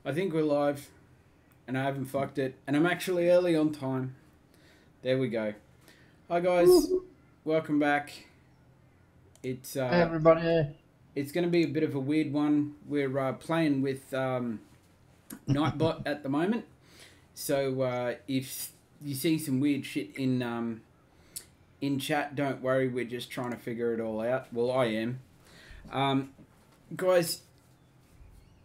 I think we're live, and I haven't fucked it, and I'm actually early on time. There we go. Hi guys, welcome back. It's Hey everybody. it's going to be a bit of a weird one. We're playing with Nightbot at the moment, so if you see some weird shit in chat, don't worry. We're just trying to figure it all out. Well, I am. Guys,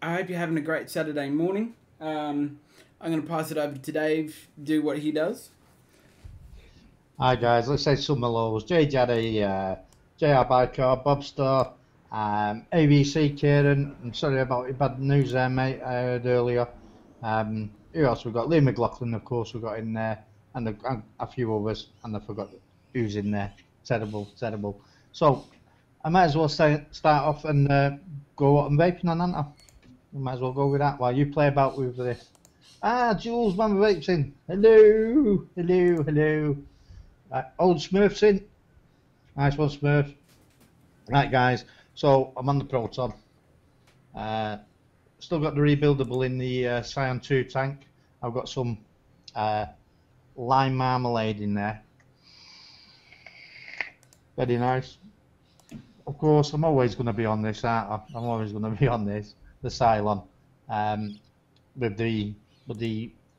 I hope you're having a great Saturday morning. I'm going to pass it over to Dave, do what he does. Hi guys, let's say some hellos. Jay Jaddy, JR Biker, Bobster, ABC Kieran. I'm sorry about your bad news there, mate. I heard earlier. Who else? We've got Lee McLaughlin, of course, we've got in there, and a few others, and I forgot who's in there. Terrible, terrible. So, I might as well start off and go on vaping on, haven't I? We might as well go with that while you play about with this. Ah, Jules, man, vapes in. Hello, hello, hello. Old Smurf's in. Nice one, Smurf. Right, guys. So I'm on the Proton. Still got the rebuildable in the Scion 2 tank. I've got some lime marmalade in there. Very nice. Of course, I'm always going to be on this, aren't I? I'm always going to be on this. The Cylon, with the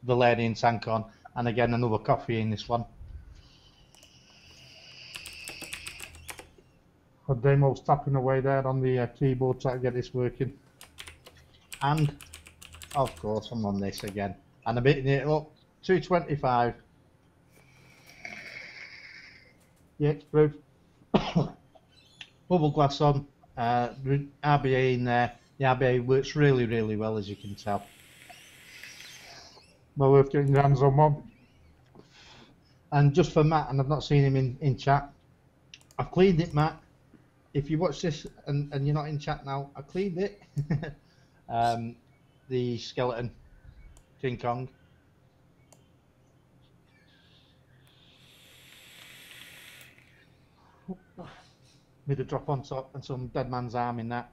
Valerian tank on, and again another coffee in this one. Damo's tapping away there on the keyboard trying to get this working. And, of course, I'm on this again. And I'm hitting it up. 225. Yeah, it's proof. Bubble glass on. RBA in there. The RBA works really, really well, as you can tell. Well worth getting your hands on one. And just for Matt, and I've not seen him in chat, I've cleaned it, Matt. If you watch this and you're not in chat now, I cleaned it. The skeleton, King Kong. With a drop on top and some dead man's arm in that.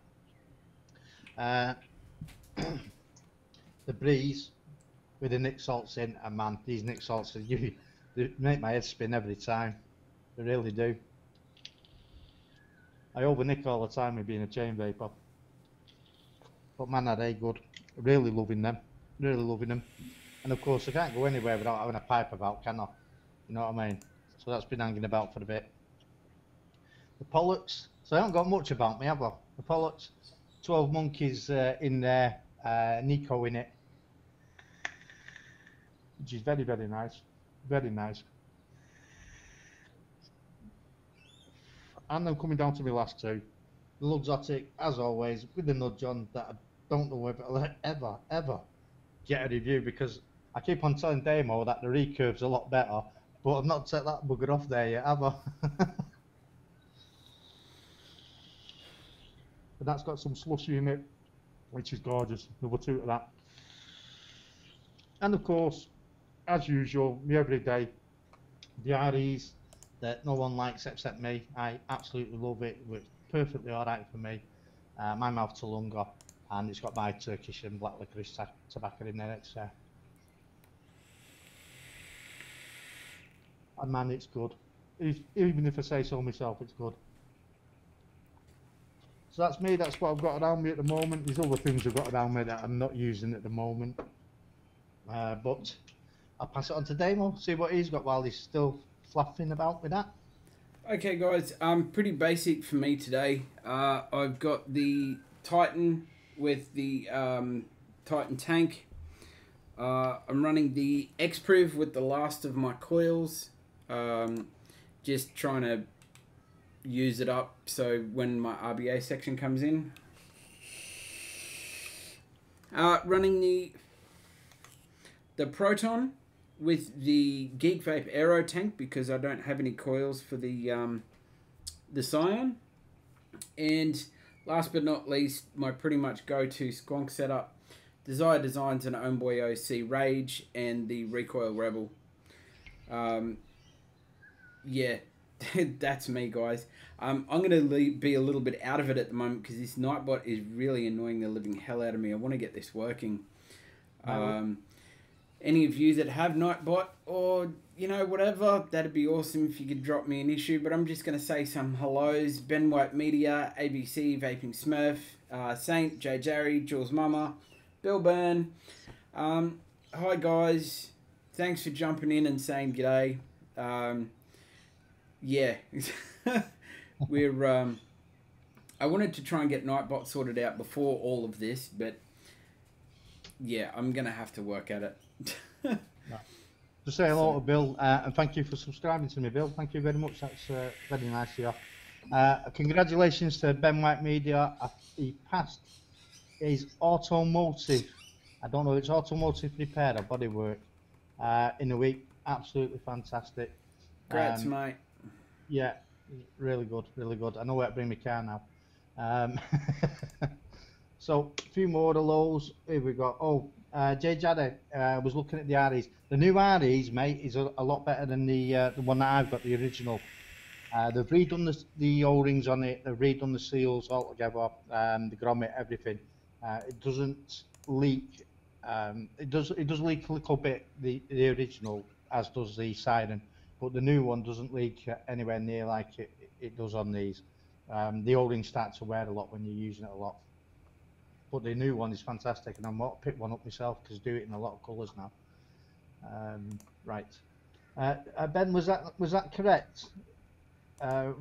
The breeze with the Nick salts in, and man, these Nick salts they make my head spin every time. They really do. I overnick all the time with being a chain vapor. But man, are they good. Really loving them. Really loving them. And of course, I can't go anywhere without having a pipe about, can I? You know what I mean? So that's been hanging about for a bit. The Pollux. So I haven't got much about me, have I? The Pollux. 12 monkeys in there. Nico in it. Which is very, very nice. Very nice. And I'm coming down to my last two. The Luxottic, as always, with the nudge on that I don't know if I'll ever get a review, because I keep on telling Damo that the recurve's a lot better, but I've not set that bugger off there yet, have I? But that's got some slushy in it, which is gorgeous. Number two to that. And of course, as usual, me every day, the REs that no one likes except me. I absolutely love it. It's perfectly alright for me. My mouth to longer, and it's got my Turkish and black licorice tobacco in there. It's and man, it's good. Even if I say so myself, it's good. So that's me. That's what I've got around me at the moment. There's other things I've got around me that I'm not using at the moment. But I'll pass it on to Damo, see what he's got while he's still fluffing about with that. Okay guys, pretty basic for me today. I've got the Titan with the Titan tank. I'm running the X-Priv with the last of my coils. Just trying to use it up so when my RBA section comes in. Running the Proton with the Geek Vape Aero tank, because I don't have any coils for the Scion. And last but not least, my pretty much go-to squonk setup, Desire Designs and Homeboy OC Rage and the Recoil Rebel. Yeah, That's me, guys. I'm going to be a little bit out of it at the moment because this Nightbot is really annoying the living hell out of me. I want to get this working. Any of you that have Nightbot or, you know, whatever, that'd be awesome if you could drop me an issue. But I'm just going to say some hellos. Ben White Media, ABC, Vaping Smurf, Saint, Jay Jerry, Jules Mama, Bill Byrne. Hi, guys. Thanks for jumping in and saying g'day. Yeah. We're... I wanted to try and get Nightbot sorted out before all of this, but yeah, I'm going to have to work at it. Just say hello to Bill, and thank you for subscribing to me, Bill. Thank you very much. That's very nice of you. Congratulations to Ben White Media. He passed his automotive, I don't know, it's automotive repair or bodywork in a week. Absolutely fantastic. Congrats, mate. Yeah, really good, really good. I know where to bring my car now. So, a few more of those. Here we go. Oh, Jay Jadder was looking at the REs. The new REs, mate, is a lot better than the one that I've got, the original. They've redone the O-rings on it. They've redone the seals altogether, the grommet, everything. It doesn't leak. It does leak a little bit, the original, as does the siren, but the new one doesn't leak anywhere near like it does on these. The O-rings start to wear a lot when you're using it a lot. But the new one is fantastic, and I might pick one up myself because I do it in a lot of colours now. Right, Ben, was that correct? I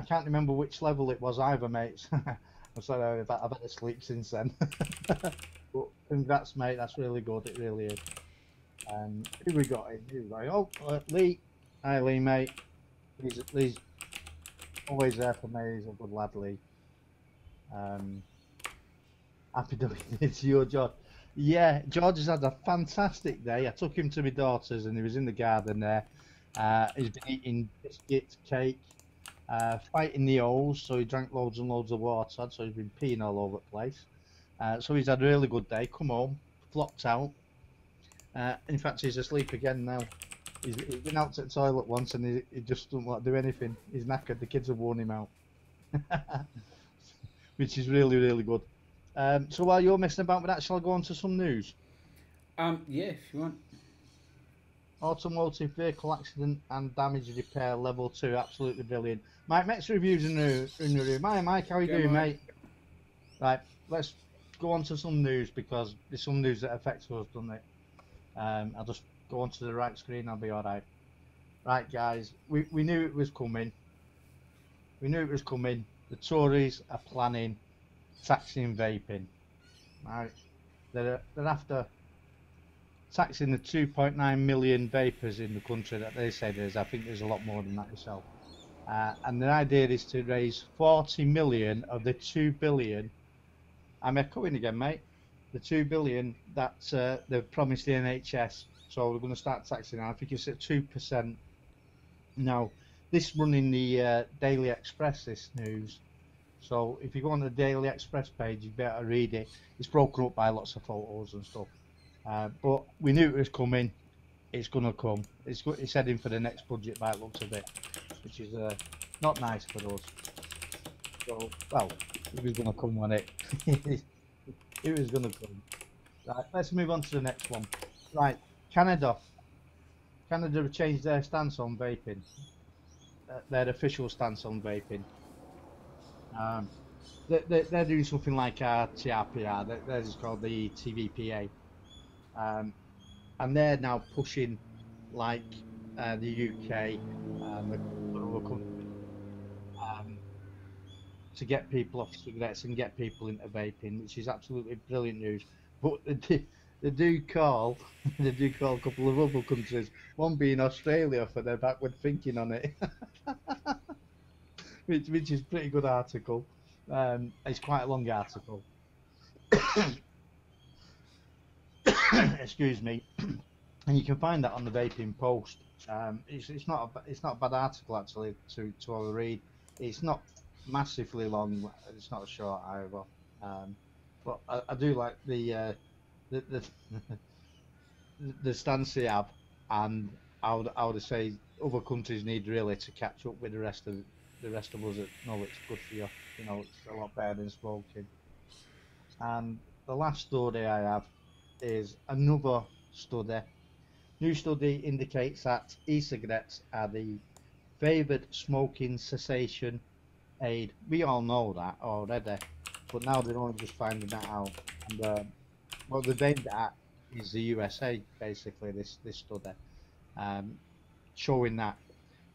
can't remember which level it was either, mate. I'm sorry, I've had to sleep since then. But congrats, mate. That's really good. It really is. Who we got in? Who we got? Oh, Lee. Hi, Lee, mate. Lee's always there for me. He's a good lad, Lee. Happy doing it to you, George. Yeah, George has had a fantastic day. I took him to my daughter's and he was in the garden there. He's been eating biscuits, cake, fighting the owls, so he drank loads and loads of water, so he's been peeing all over the place. So he's had a really good day. Come home, flopped out. In fact, he's asleep again now. He's been out to the toilet once and he just doesn't want to do anything. He's knackered. The kids have worn him out. Which is really, really good. So while you're messing about with that, shall I go on to some news? Yeah, if you want. Automotive vehicle accident and damage repair level 2, absolutely brilliant. Mike, next review's in the room. Hi Mike, how are you doing, mate? Right, let's go on to some news because there's some news that affects us, doesn't it? I'll just go onto the right screen, I'll be alright. Right guys, we knew it was coming. We knew it was coming. The Tories are planning taxing vaping. Right, they're after taxing the 2.9 million vapers in the country that they say there is. I think there's a lot more than that yourself. And the idea is to raise 40 million of the 2 billion. I'm echoing again, mate. The 2 billion that they've promised the NHS. So we're going to start taxing now. I think it's at 2%. Now, this running the Daily Express, this news. So if you go on the Daily Express page, you better read it. It's broken up by lots of photos and stuff. But we knew it was coming. It's going to come. It's heading for the next budget by the looks of it, which is not nice for us. So, well, it was going to come, wasn't it? It was going to come. Right, let's move on to the next one. Right, Canada. Canada have changed their stance on vaping. Their official stance on vaping. They're doing something like TRPR. Theirs is called the TVPA. And they're now pushing like the UK and the other countries to get people off cigarettes and get people into vaping, which is absolutely brilliant news. But they do call they do call a couple of other countries, one being Australia, for their backward thinking on it, which is a pretty good article. It's quite a long article. Excuse me. And you can find that on the Vaping Post. It's not a bad article actually to have a read. It's not massively long. It's not short either. But I do like the the stance they have, and I would say other countries need really to catch up with the rest of us that know it's good for you. You know, it's a lot better than smoking. And the last study I have is another study. New study indicates that e-cigarettes are the favoured smoking cessation aid. We all know that already, but now they're only just finding that out. And what they've aimed at is the USA, basically, this study, um, showing that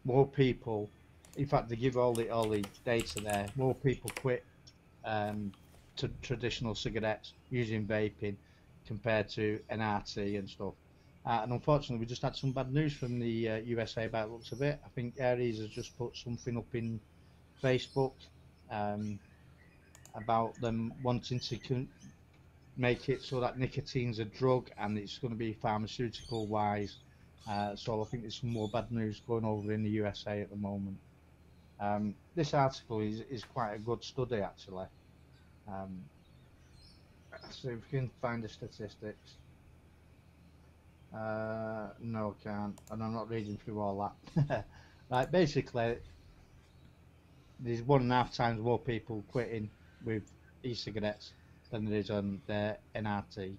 more people, in fact, they give all the data there, more people quit to traditional cigarettes using vaping compared to NRT and stuff. And unfortunately, we just had some bad news from the USA about the looks of it. I think Aries has just put something up in Facebook um, about them wanting to make it so that nicotine's a drug and it's going to be pharmaceutical wise. So I think there's some more bad news going over in the USA at the moment. This article is quite a good study actually. So if we can find the statistics. No, I can't, and I'm not reading through all that. Right, basically, there's 1.5 times more people quitting with e-cigarettes than there is on their NRT.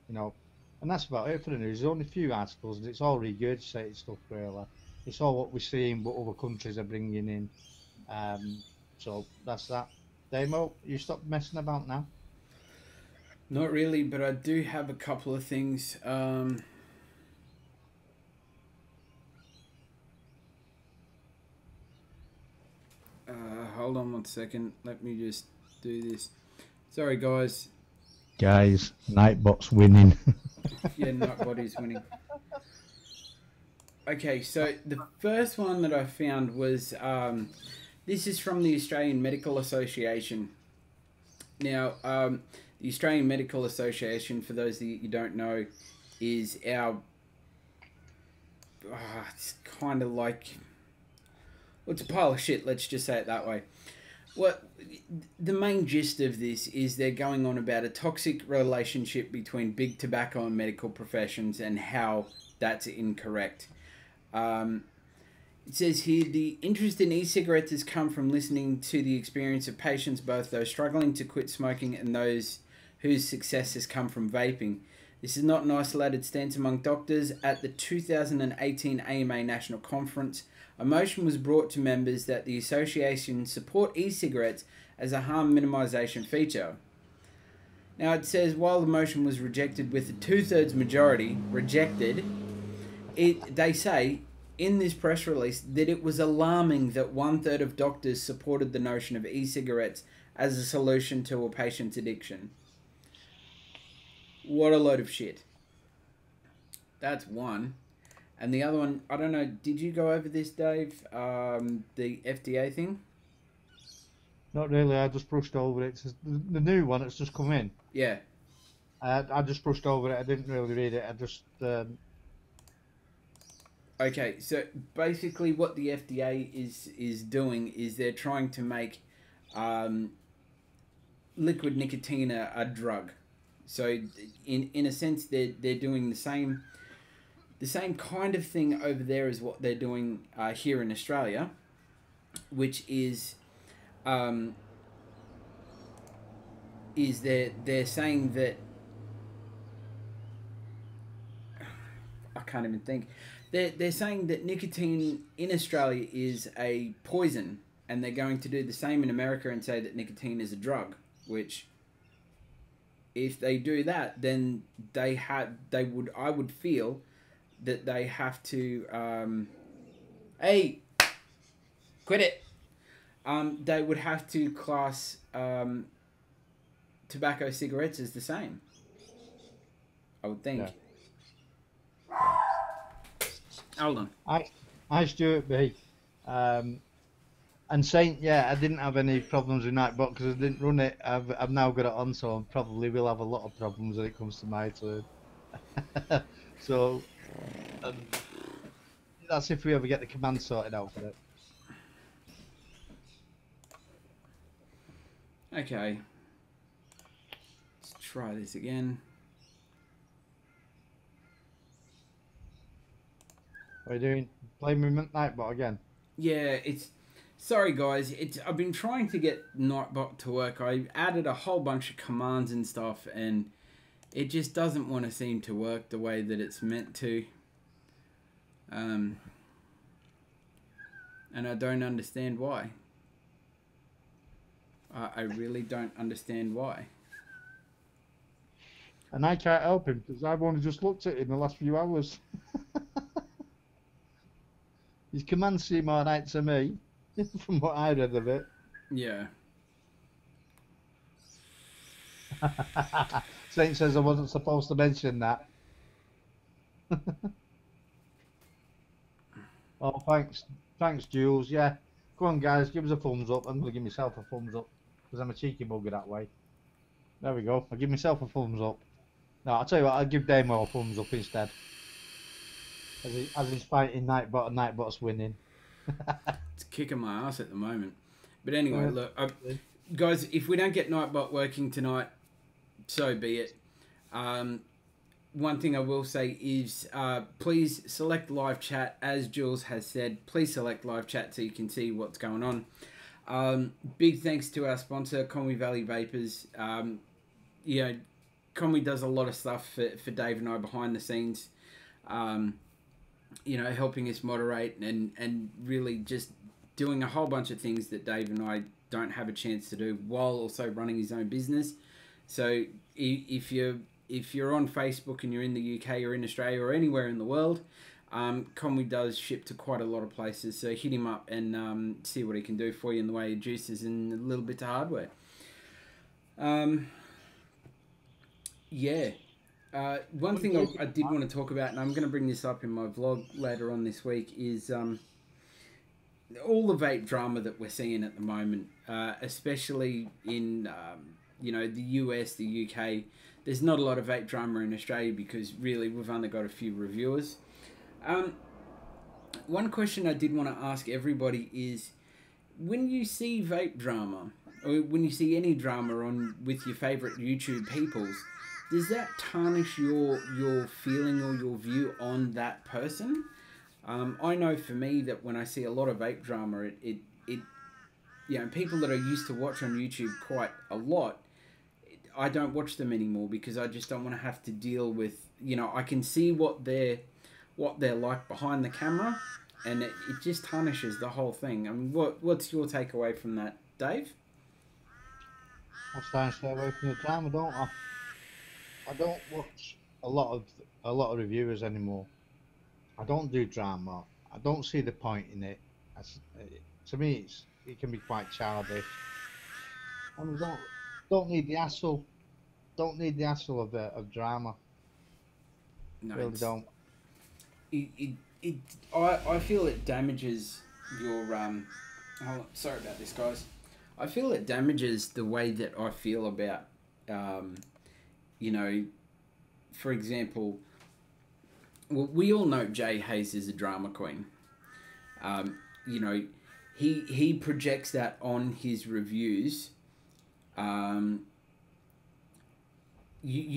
You know, and that's about it for the news. There's only a few articles, and it's all regurgitated stuff, really. It's all what we're seeing, what other countries are bringing in. So that's that. Damo, you stop messing about now. Not really, but I do have a couple of things. Hold on 1 second. Let me just do this. Sorry, guys. Guys, Nightbot's winning. Yeah, Nightbody's winning. Okay, so the first one that I found was this is from the Australian Medical Association. Now, the Australian Medical Association, for those that you don't know, is our it's kind of like, well, it's a pile of shit, let's just say it that way. What the main gist of this is they're going on about a toxic relationship between big tobacco and medical professions and how that's incorrect. It says here, the interest in e-cigarettes has come from listening to the experience of patients, both those struggling to quit smoking and those whose success has come from vaping. This is not an isolated stance among doctors. At the 2018 AMA National Conference, a motion was brought to members that the association support e-cigarettes as a harm minimisation feature. Now it says, while the motion was rejected with a 2/3 majority, they say in this press release that it was alarming that 1/3 of doctors supported the notion of e-cigarettes as a solution to a patient's addiction. What a load of shit. That's one. And the other one, I don't know, did you go over this, Dave? The FDA thing? Not really, I just brushed over it. It's the new one that's just come in. Yeah. I just brushed over it, I didn't really read it, I just... Okay, so basically what the FDA is doing is they're trying to make liquid nicotine a drug. So in a sense they're doing the same kind of thing over there as what they're doing here in Australia, which is they're saying that I can't even think. They're saying that nicotine in Australia is a poison, and they're going to do the same in America and say that nicotine is a drug, which if they do that, then I would feel that they have to hey, quit it. They would have to class tobacco cigarettes as the same, I would think. Yeah. Hold on. I Stuart B. And Saint, yeah, I didn't have any problems with Nightbot because I didn't run it. I've now got it on, so I probably will have a lot of problems when it comes to my turn. So that's if we ever get the command sorted out for it. Okay. Let's try this again. Are you doing playing with Nightbot again? Yeah, it's... Sorry, guys. I've been trying to get Nightbot to work. I added a whole bunch of commands and stuff, and it just doesn't want to seem to work the way that it's meant to. And I don't understand why. I really don't understand why. And I can't help him because I've only just looked at it in the last few hours. His commands seem alright to me, from what I read of it. Yeah. Saint says I wasn't supposed to mention that. Oh, thanks, Jules. Yeah, go on, guys, give us a thumbs up. I'm gonna give myself a thumbs up because I'm a cheeky bugger that way. There we go. I'll give myself a thumbs up. No, I'll tell you what. I'll give Damo a thumbs up instead. As he's fighting Nightbot and Nightbot's winning. It's kicking my ass at the moment. But anyway, look, guys, if we don't get Nightbot working tonight, so be it. One thing I will say is please select live chat. As Jules has said, please select live chat so you can see what's going on. Big thanks to our sponsor, Conwy Valley Vapers. You know, Conwy does a lot of stuff for Dave and I behind the scenes. You know, helping us moderate and really just doing a whole bunch of things that Dave and I don't have a chance to do while also running his own business. So if you're on Facebook and you're in the UK or in Australia or anywhere in the world, Conwy does ship to quite a lot of places. So hit him up and see what he can do for you in the way of juices and a little bit of hardware. Yeah. One thing I did want to talk about, and I'm going to bring this up in my vlog later on this week, is all the vape drama that we're seeing at the moment, especially in you know, the US, the UK. There's not a lot of vape drama in Australia because really we've only got a few reviewers. One question I did want to ask everybody is, when you see vape drama, or when you see any drama on with your favourite YouTube peoples, does that tarnish your feeling or your view on that person? I know for me that when I see a lot of vape drama, it you know, people that I used to watch on YouTube quite a lot, I don't watch them anymore because I just don't want to have to deal with, you know, I can see what they're like behind the camera, and it just tarnishes the whole thing. I mean, what's your takeaway from that, Dave? I'm trying to stay away from the drama, don't I? I don't watch a lot of reviewers anymore. I don't do drama. I don't see the point in it. To me, it can be quite childish. And I don't need the hassle. Don't need the hassle of drama. No, really don't. I feel it damages your oh, sorry about this, guys. I feel it damages the way that I feel about you know, for example, well, we all know Jay Hayes is a drama queen. You know, he projects that on his reviews. You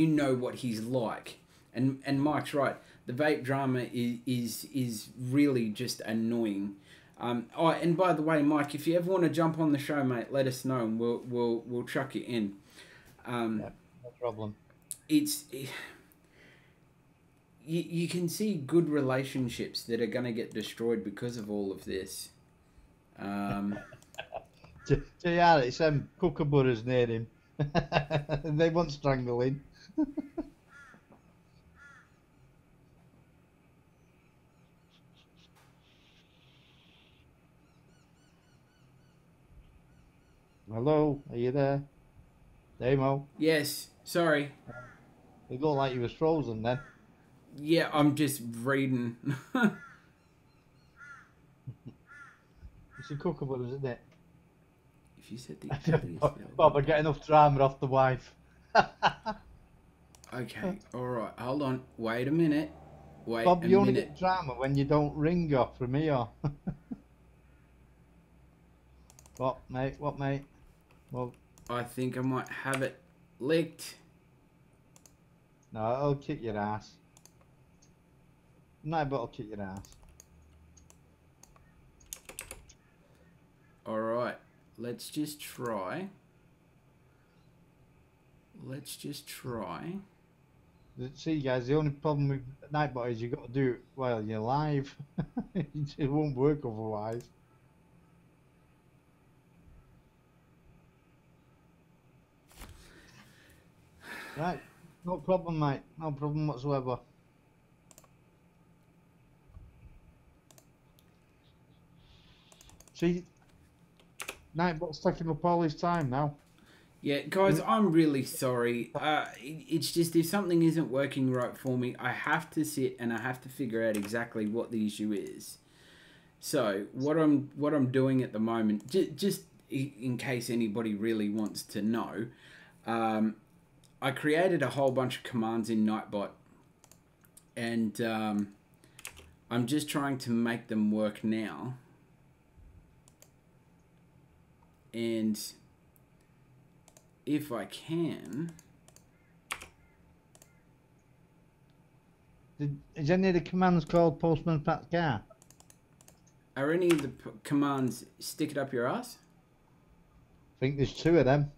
know what he's like, and Mike's right. The vape drama is really just annoying. Oh, and by the way, Mike, if you ever want to jump on the show, mate, let us know, and we'll chuck you in. Yeah, no problem. You can see good relationships that are going to get destroyed because of all of this. Yeah, it's kookaburras near him. They want strangling. Hello, are you there? Damo? Yes, sorry. It looked like you was frozen then. Yeah, I'm just reading. It's a kookaburras, isn't it? If you said the Bob, I get enough drama off the wife. Okay, alright, hold on. Wait a minute. Wait Bob, a you only minute. get drama when you don't ring off from here. What, mate? What, mate? Well, I think I might have it licked. no, I'll kick your ass. No, but I'll kick your ass. All right. Let's just try. Let's just try. See, guys, the only problem with Nightbot is you've got to do it while you're live. It won't work otherwise. Right, no problem, mate. No problem whatsoever. See, Nightbot's taking up all his time now. Yeah, guys, I'm really sorry. It's just if something isn't working right for me, I have to sit and I have to figure out exactly what the issue is. So what I'm doing at the moment, just in case anybody really wants to know, I created a whole bunch of commands in Nightbot, and I'm just trying to make them work now. And if I can... Is any of the commands called Postman Pat's car? Are any of the commands stick it up your ass? I think there's 2 of them.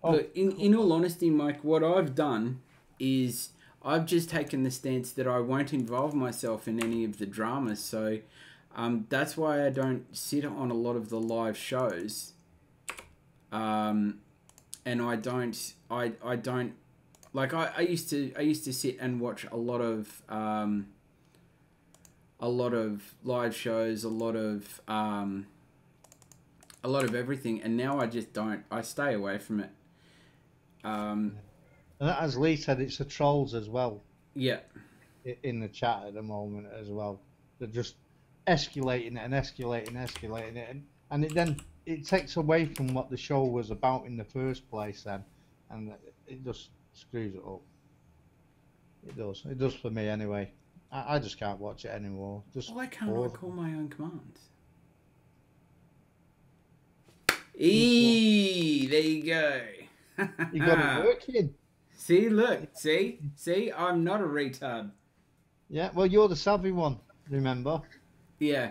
Look, in all honesty, Mike, what I've done is I've just taken the stance that I won't involve myself in any of the dramas. So that's why I don't sit on a lot of the live shows. And I don't like I used to sit and watch a lot of live shows, a lot of everything, and now I just don't. I stay away from it. And as Lee said, it's the trolls as well. Yeah. In the chat at the moment as well. They're just escalating it and escalating it, and it takes away from what the show was about in the first place then, and it just screws it up. It does for me anyway. I just can't watch it anymore. Why can't I call my own commands? There you go. You got it working. See, look, see, I'm not a retard. Yeah, well, you're the savvy one, remember? Yeah.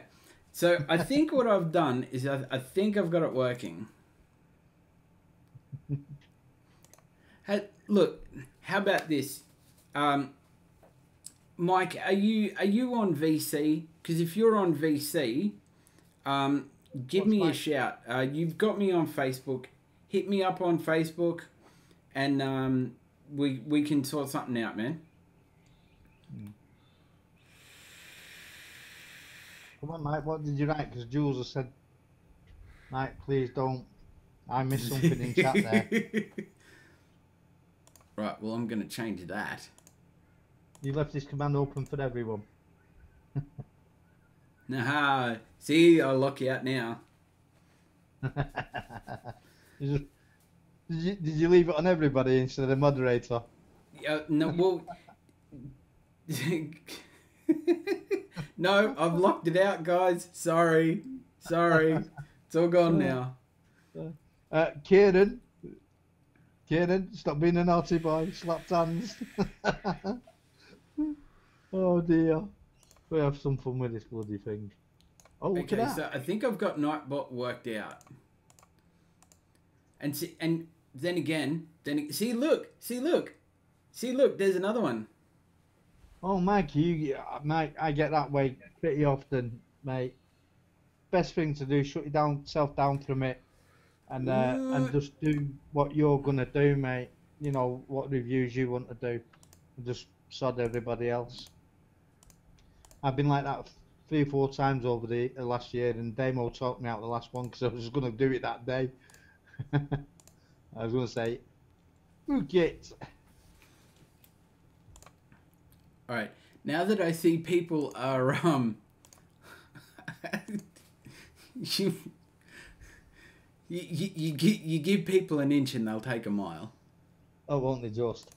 So I think what I've done is I think I've got it working. Look, how about this? Mike, are you on VC? Because if you're on VC, give me a shout. You've got me on Facebook. Hit me up on Facebook, and we can sort something out, man. Come on, Mike, what did you write? Because Jules has said, Mike, please don't. I missed something in chat there. Right, well, I'm going to change that. You left this command open for everyone. Nah, see, I'll lock you out now. Did you leave it on everybody instead of the moderator? No, well... No, I've locked it out, guys. Sorry. It's all gone now. Kieran, stop being a naughty boy. Slapped hands. Oh dear. We have some fun with this bloody thing. Oh, look at that. So I think I've got Nightbot worked out. And see, and then again, see, look, there's another one. Oh, Mike, Mike, I get that way pretty often, mate. Best thing to do, shut yourself down from it, and just do what you're gonna do, mate. You know what reviews you want to do, and just sod everybody else. I've been like that 3 or 4 times over the last year, and Damo talked me out the last one because I was gonna do it that day. I was gonna say, "Book it." All right. Now that I see people are you give people an inch and they'll take a mile. Oh, won't they just?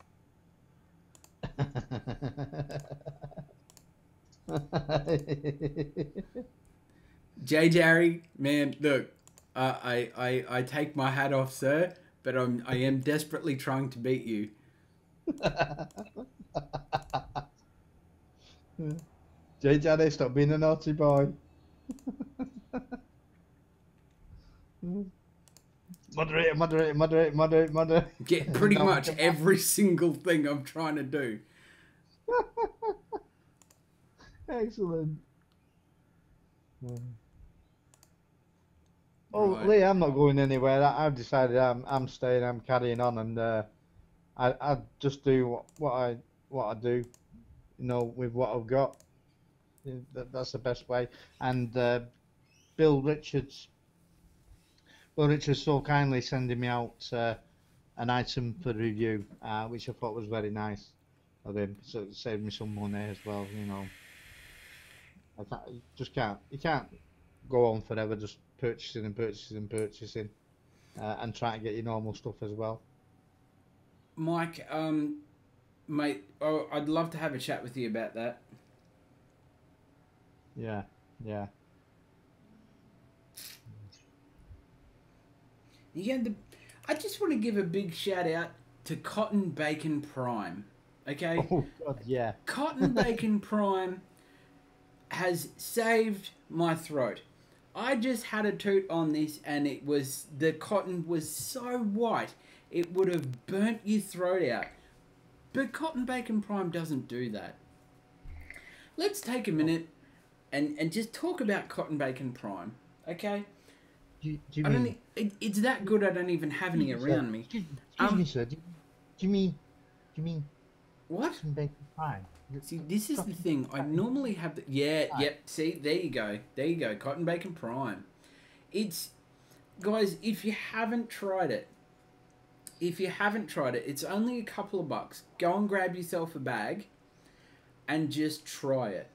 J. Jerry, man, look, I take my hat off, sir, but I am desperately trying to beat you. Daddy, stop being a naughty boy. Moderate, moderate, moderate, moderate, moderate. Get pretty Now we much can- every single thing I'm trying to do. Excellent. Oh, Right. Lee, I'm not going anywhere. I've decided I'm staying. I'm carrying on, and I just do what I do, you know, with what I've got. Yeah, that's the best way. And Bill Richards, Bill Richards so kindly sending me out an item for review, which I thought was very nice of him. So it saved me some money as well, you know. You can't go on forever just purchasing and purchasing and purchasing, and trying to get your normal stuff as well. Mike, mate, oh, I'd love to have a chat with you about that. Yeah, yeah. I just want to give a big shout out to Cotton Bacon Prime. Okay? Oh God, yeah. Cotton Bacon Prime has saved my throat. I just had a toot on this and the cotton was so white it would have burnt your throat out. But Cotton Bacon Prime doesn't do that. Let's take a minute and just talk about Cotton Bacon Prime, okay? Do you I don't. mean? It's that good. I don't even have any around me. Excuse me, sir. Do you mean What? cotton bacon pie? See, this is the thing. I normally have the Yep. See, there you go. There you go. Cotton Bacon Prime. It's guys. If you haven't tried it, it's only a couple of bucks. Go and grab yourself a bag, and just try it.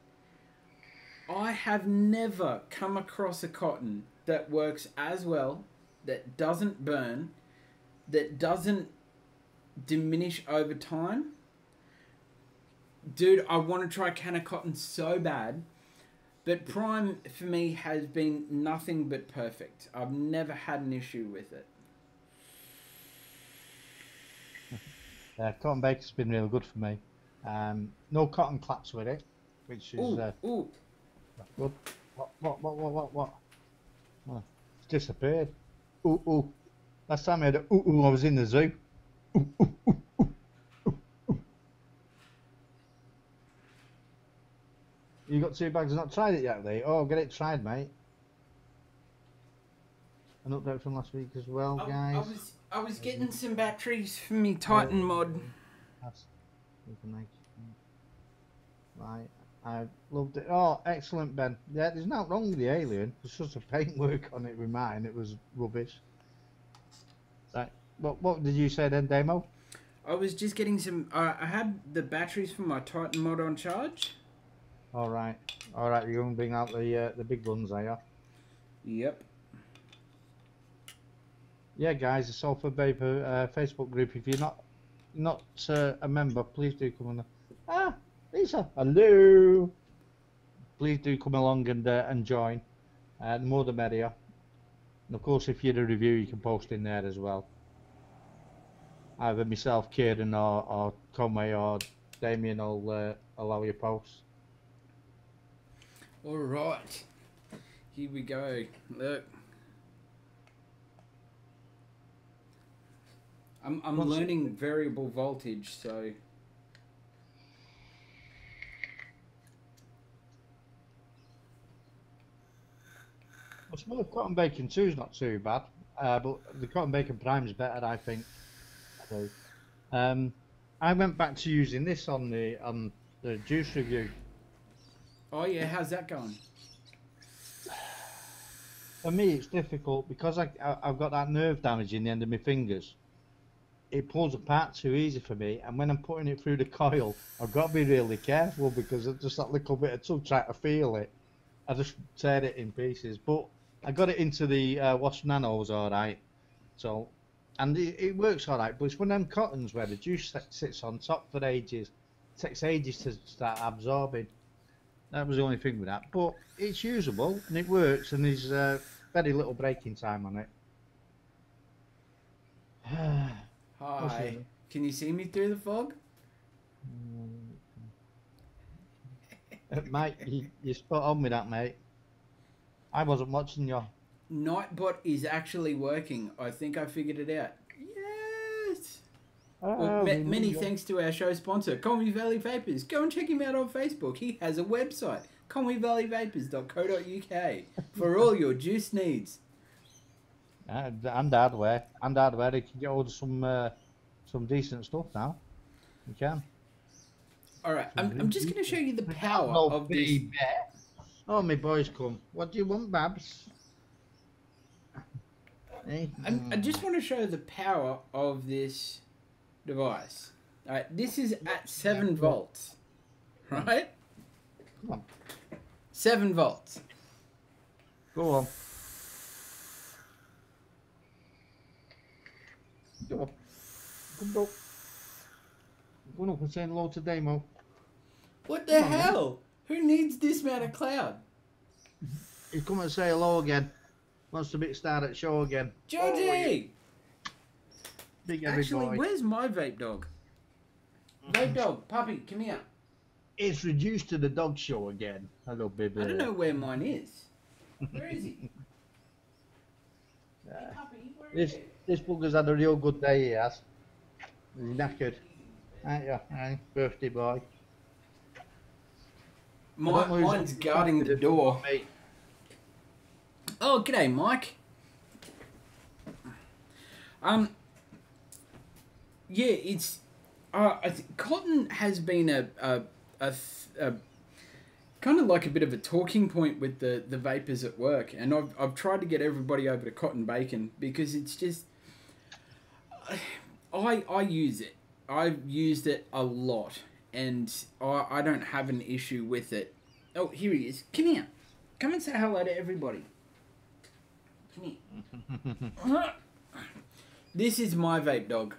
I have never come across a cotton that works as well, that doesn't burn, that doesn't diminish over time. Dude, I want to try a can of cotton so bad. But Prime, for me, has been nothing but perfect. I've never had an issue with it. Cotton bacon's been really good for me. No cotton claps with it, which is Ooh. good. What? Oh, it's disappeared. Ooh. Last time I had a ooh, I was in the zoo. Ooh. You got 2 bags and not tried it yet, Lee? Oh, get it tried, mate. An update from last week as well, guys. I was getting some batteries for me Titan mod. That's right. I loved it. Oh, excellent, Ben. Yeah, there's nothing wrong with the Alien. There's just a paintwork on it with mine. It was rubbish. Right. What did you say then, Damo? I was just getting some. I had the batteries for my Titan mod on charge. All right. You're going to bring out the big guns, are you? Yep. Yeah, guys, the Salford Vaper Facebook group. If you're not a member, please do come on. Lisa, hello. Please do come along and join. The more the merrier. And of course, if you're a review, you can post in there as well. Either myself, Kieran, or Conway, or Damien will allow your posts. All right. Here we go. Look. I'm learning variable voltage, so. I suppose cotton bacon 2 is not too bad, but the cotton bacon prime is better, I think. I went back to using this on the juice review. Oh yeah, how's that going? For me, it's difficult because I've got that nerve damage in the end of my fingers. It pulls apart too easy for me, and when I'm putting it through the coil, I've got to be really careful because it's just that little bit of tug trying to feel it. I just tear it in pieces. But I got it into the Wash Nanos all right, so and it works all right. But it's one of them cottons where the juice sits on top for ages. It takes ages to start absorbing. That was the only thing with that. But it's usable and it works, and there's very little breaking time on it. Hi. Can you see me through the fog? Mate, you spot on with that, mate. I wasn't watching you. Nightbot is actually working. I think I figured it out. Yes. Well, many thanks to our show sponsor, Colmy Valley Vapers. Go and check him out on Facebook. He has a website, colmyvalleyvapers.co.uk, for all your juice needs. And hardware. And hardware, you can get hold of some decent stuff now. You can. Alright, I'm just going to show you the power of this. Oh, my boys come. What do you want, Babs? I just want to show the power of this device. Alright, this is at 7 volts. Right? Come on. 7 volts. Go on. Go on. Come on. Go up and say hello to Damo. What the hell? Who needs this amount of cloud? He's come and say hello again. Wants to start at show again. Georgie! Big heavy Actually, boy. where's my vape dog? Vape dog, puppy, come here. It's reduced to the dog show again. Hello, baby. I don't know where mine is. Where is he? Hey, puppy, where is he? This bugger's had a real good day, he has. He's knackered. Ain't you? Hey, birthday boy. Mine's guarding the door. Oh, g'day, Mike. Yeah, it's cotton has been a kind of like a bit of a talking point with the vapors at work, and I've tried to get everybody over to cotton bacon because it's just I use it. I've used it a lot, and I don't have an issue with it. Oh, here he is. Come here. Come and say hello to everybody. Come here. This is my vape dog.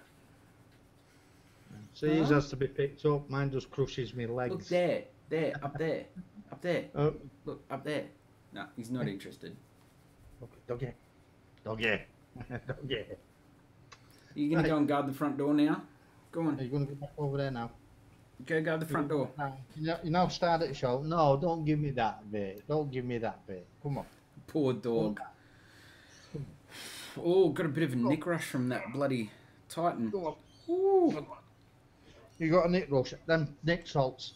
So his has to be picked up. Mine just crushes me legs. Look there, up there, up there. Oh. Look, up there. No, he's not interested. Doggy. Doggy. Doggy. Are you going to go and guard the front door now? Go on. Are you going to go back over there now? Go guard the front door. You now start at the show. No, don't give me that bit. Don't give me that bit. Come on. Poor dog. Oh, got a bit of a nick rush from that bloody Titan. Go on. Ooh. You got a nick rush. Them nick salts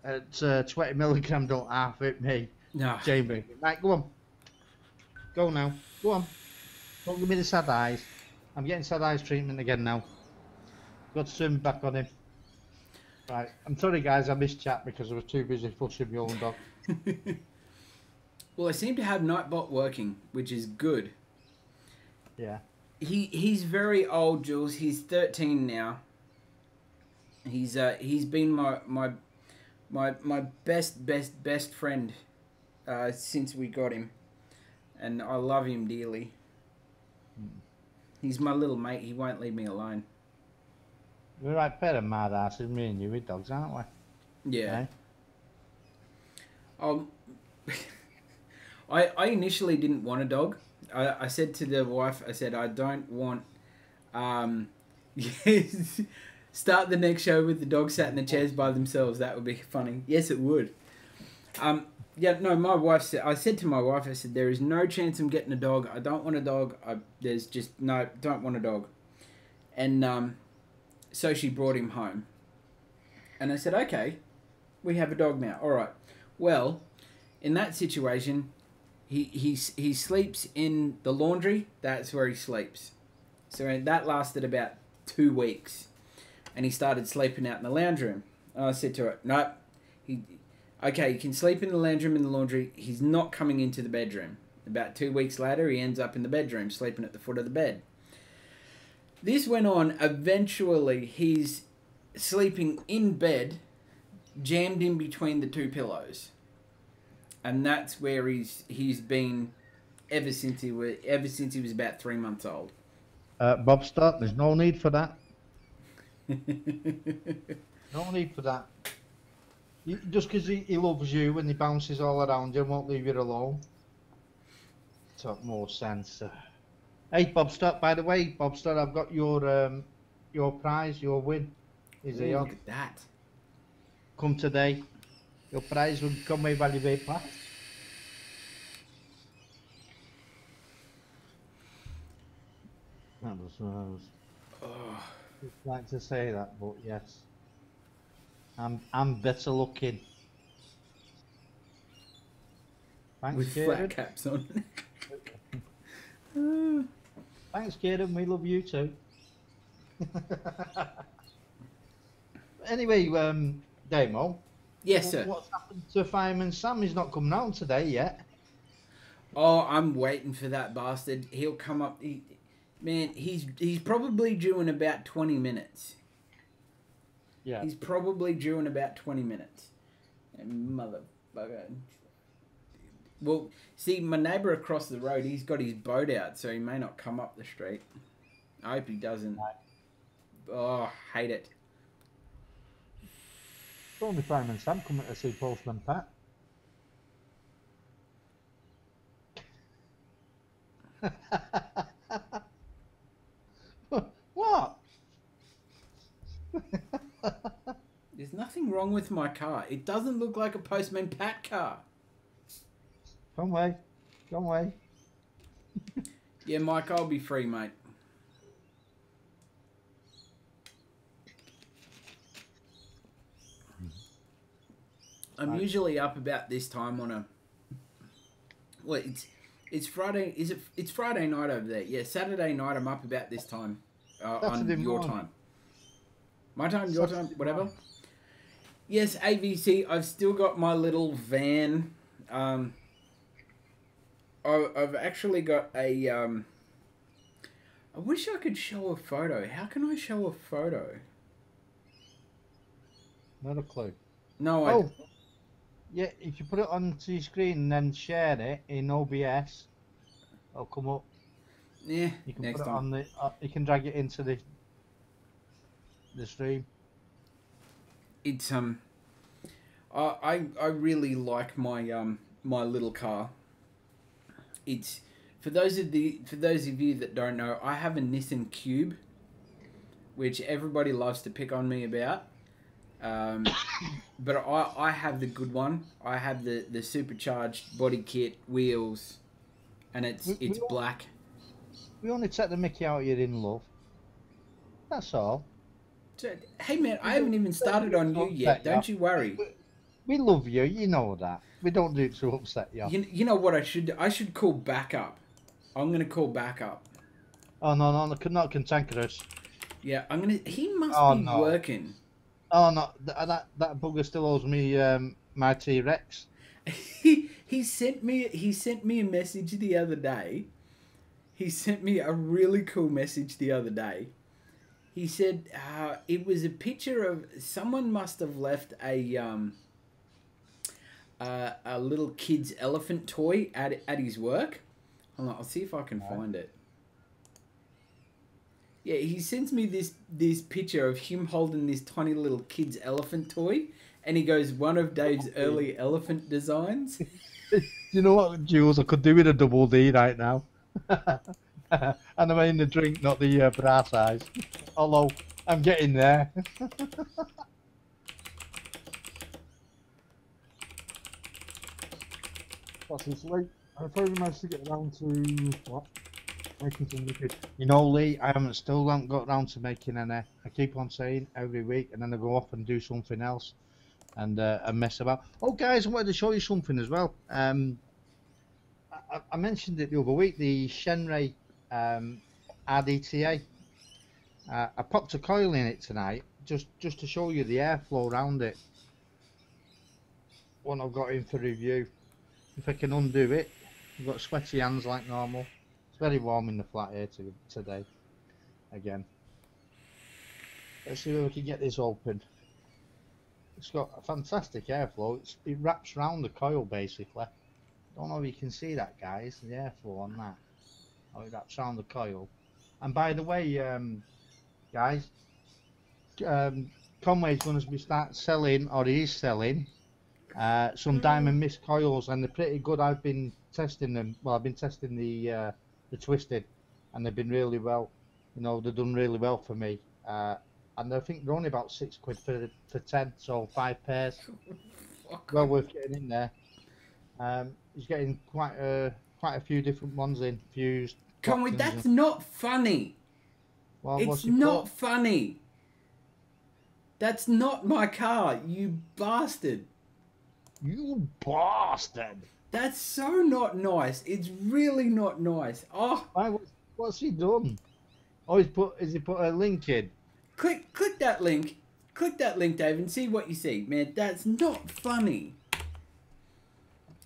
at 20 milligram don't half hit me. No. Jamie. Right, go on. Go now. Go on. Don't give me the sad eyes. I'm getting sad eyes treatment again now. Got to turn back on him. Right. I'm sorry guys, I missed chat because I was too busy flushing my own dog. Well, I seem to have Nightbot working, which is good. Yeah. He's very old, Jules. He's 13 now. He's been my best friend since we got him, and I love him dearly. He's my little mate. He won't leave me alone. We're right pair of mad asses, me and you, with dogs, aren't we? Yeah. I initially didn't want a dog. I said to the wife, I said, I don't want... yes, start the next show with the dog sat in the chairs by themselves. That would be funny. Yes, it would. Yeah, no, my wife said... I said to my wife, I said, there is no chance I'm getting a dog. I don't want a dog. There's just... No, don't want a dog. And so she brought him home. And I said, okay, we have a dog now. All right. Well, in that situation... He sleeps in the laundry. That's where he sleeps. So that lasted about 2 weeks. And he started sleeping out in the lounge room. And I said to her, no, okay, you can sleep in the lounge room in the laundry. He's not coming into the bedroom. About 2 weeks later, he ends up in the bedroom, sleeping at the foot of the bed. This went on. Eventually, he's sleeping in bed, jammed in between the 2 pillows. And that's where he's been ever since he was about 3 months old. Bob Stott, there's no need for that. No need for that. Just because he loves you and he bounces all around you and won't leave you alone. Talk more sense. Hey, Bob Stott, by the way, Bob Stott, I've got your prize, your win. Is he on? Look at that. Come today. Your prize will come with value Vaper. That was I'd like to say that, but yes. I'm better looking. Thanks, with flat Kieran. caps on. Thanks, Kieran. We love you too. Anyway, Damo. Yes, sir. What's happened to Fireman Sam? He's not come round today yet. Oh, I'm waiting for that bastard. He'll come up. Man, he's probably due in about 20 minutes. Yeah. He's probably due in about 20 minutes. And motherfucker. Well, see, my neighbour across the road, he's got his boat out, so he may not come up the street. I hope he doesn't. Right. Oh, hate it. It's only Fireman Sam coming to see Postman Pat. What? There's nothing wrong with my car. It doesn't look like a Postman Pat car. Come away. Come away. Yeah, Mike, I'll be free, mate. I'm usually up about this time on a... Well, it's Friday. Is it? It's Friday night over there. Yeah, Saturday night. I'm up about this time on your time. My time, your time, whatever. Yes, AVC. I've still got my little van. I've actually got a. I wish I could show a photo. How can I show a photo? Not a clue. No, Oh, yeah. If you put it onto your screen and then share it in OBS, it'll come up. Yeah. You can Next put it time. on the. You can drag it into the stream. It's I really like my my little car. It's for those of you that don't know, I have a Nissan Cube, which everybody loves to pick on me about. But I have the good one. I have the supercharged body kit, wheels, and it's black. We only take the mickey out you're in love. That's all. So, hey man, I haven't even started on you yet. Don't you worry. We love you. You know that. We don't do it to upset you. You know what I should do? I should call backup. I'm gonna call backup. Oh no, not cantankerous. Yeah, I'm gonna. He must be working. Oh no, that bugger still owes me my T-Rex. he sent me a message the other day. He sent me a really cool message the other day. He said it was a picture of someone must have left a little kid's elephant toy at his work. Hold on, I'll see if I can find it. Yeah, he sends me this picture of him holding this tiny little kid's elephant toy, and he goes, one of Dave's early elephant designs. You know what, Jules? I could do with a double D right now. And I mean the drink, not the brass eyes. Although I'm getting there. That's his late. I probably managed to get around to what? Making some liquid. You know, Lee, I still haven't got round to making any. I keep on saying every week, and then I go off and do something else, and mess about. Oh, guys, I wanted to show you something as well. I mentioned it the other week, the Shenray RDTA. I popped a coil in it tonight, just to show you the airflow around it. One I've got in for review. If I can undo it, I've got sweaty hands like normal. It's very warm in the flat here today. Again. Let's see if we can get this open. It's got a fantastic airflow. It wraps around the coil basically. Don't know if you can see that, guys. The airflow on that. Oh, it wraps around the coil. And by the way, guys, Conway's going to start selling, or he is selling, some Diamond Mist coils, and they're pretty good. I've been testing them. Well, I've been testing the Twisted, and they've been really well. You know, they've done really well for me. And I think they're only about £6 for 10, so 5 pairs. well worth getting in there. He's getting quite a few different ones in, fused. Conway, that's not funny. Well, It's not funny. That's not my car, you bastard. You bastard! That's so not nice. It's really not nice. Oh, What's he done? Oh, has he put a link in? click that link. Click that link, Dave, and see what you see. Man, that's not funny.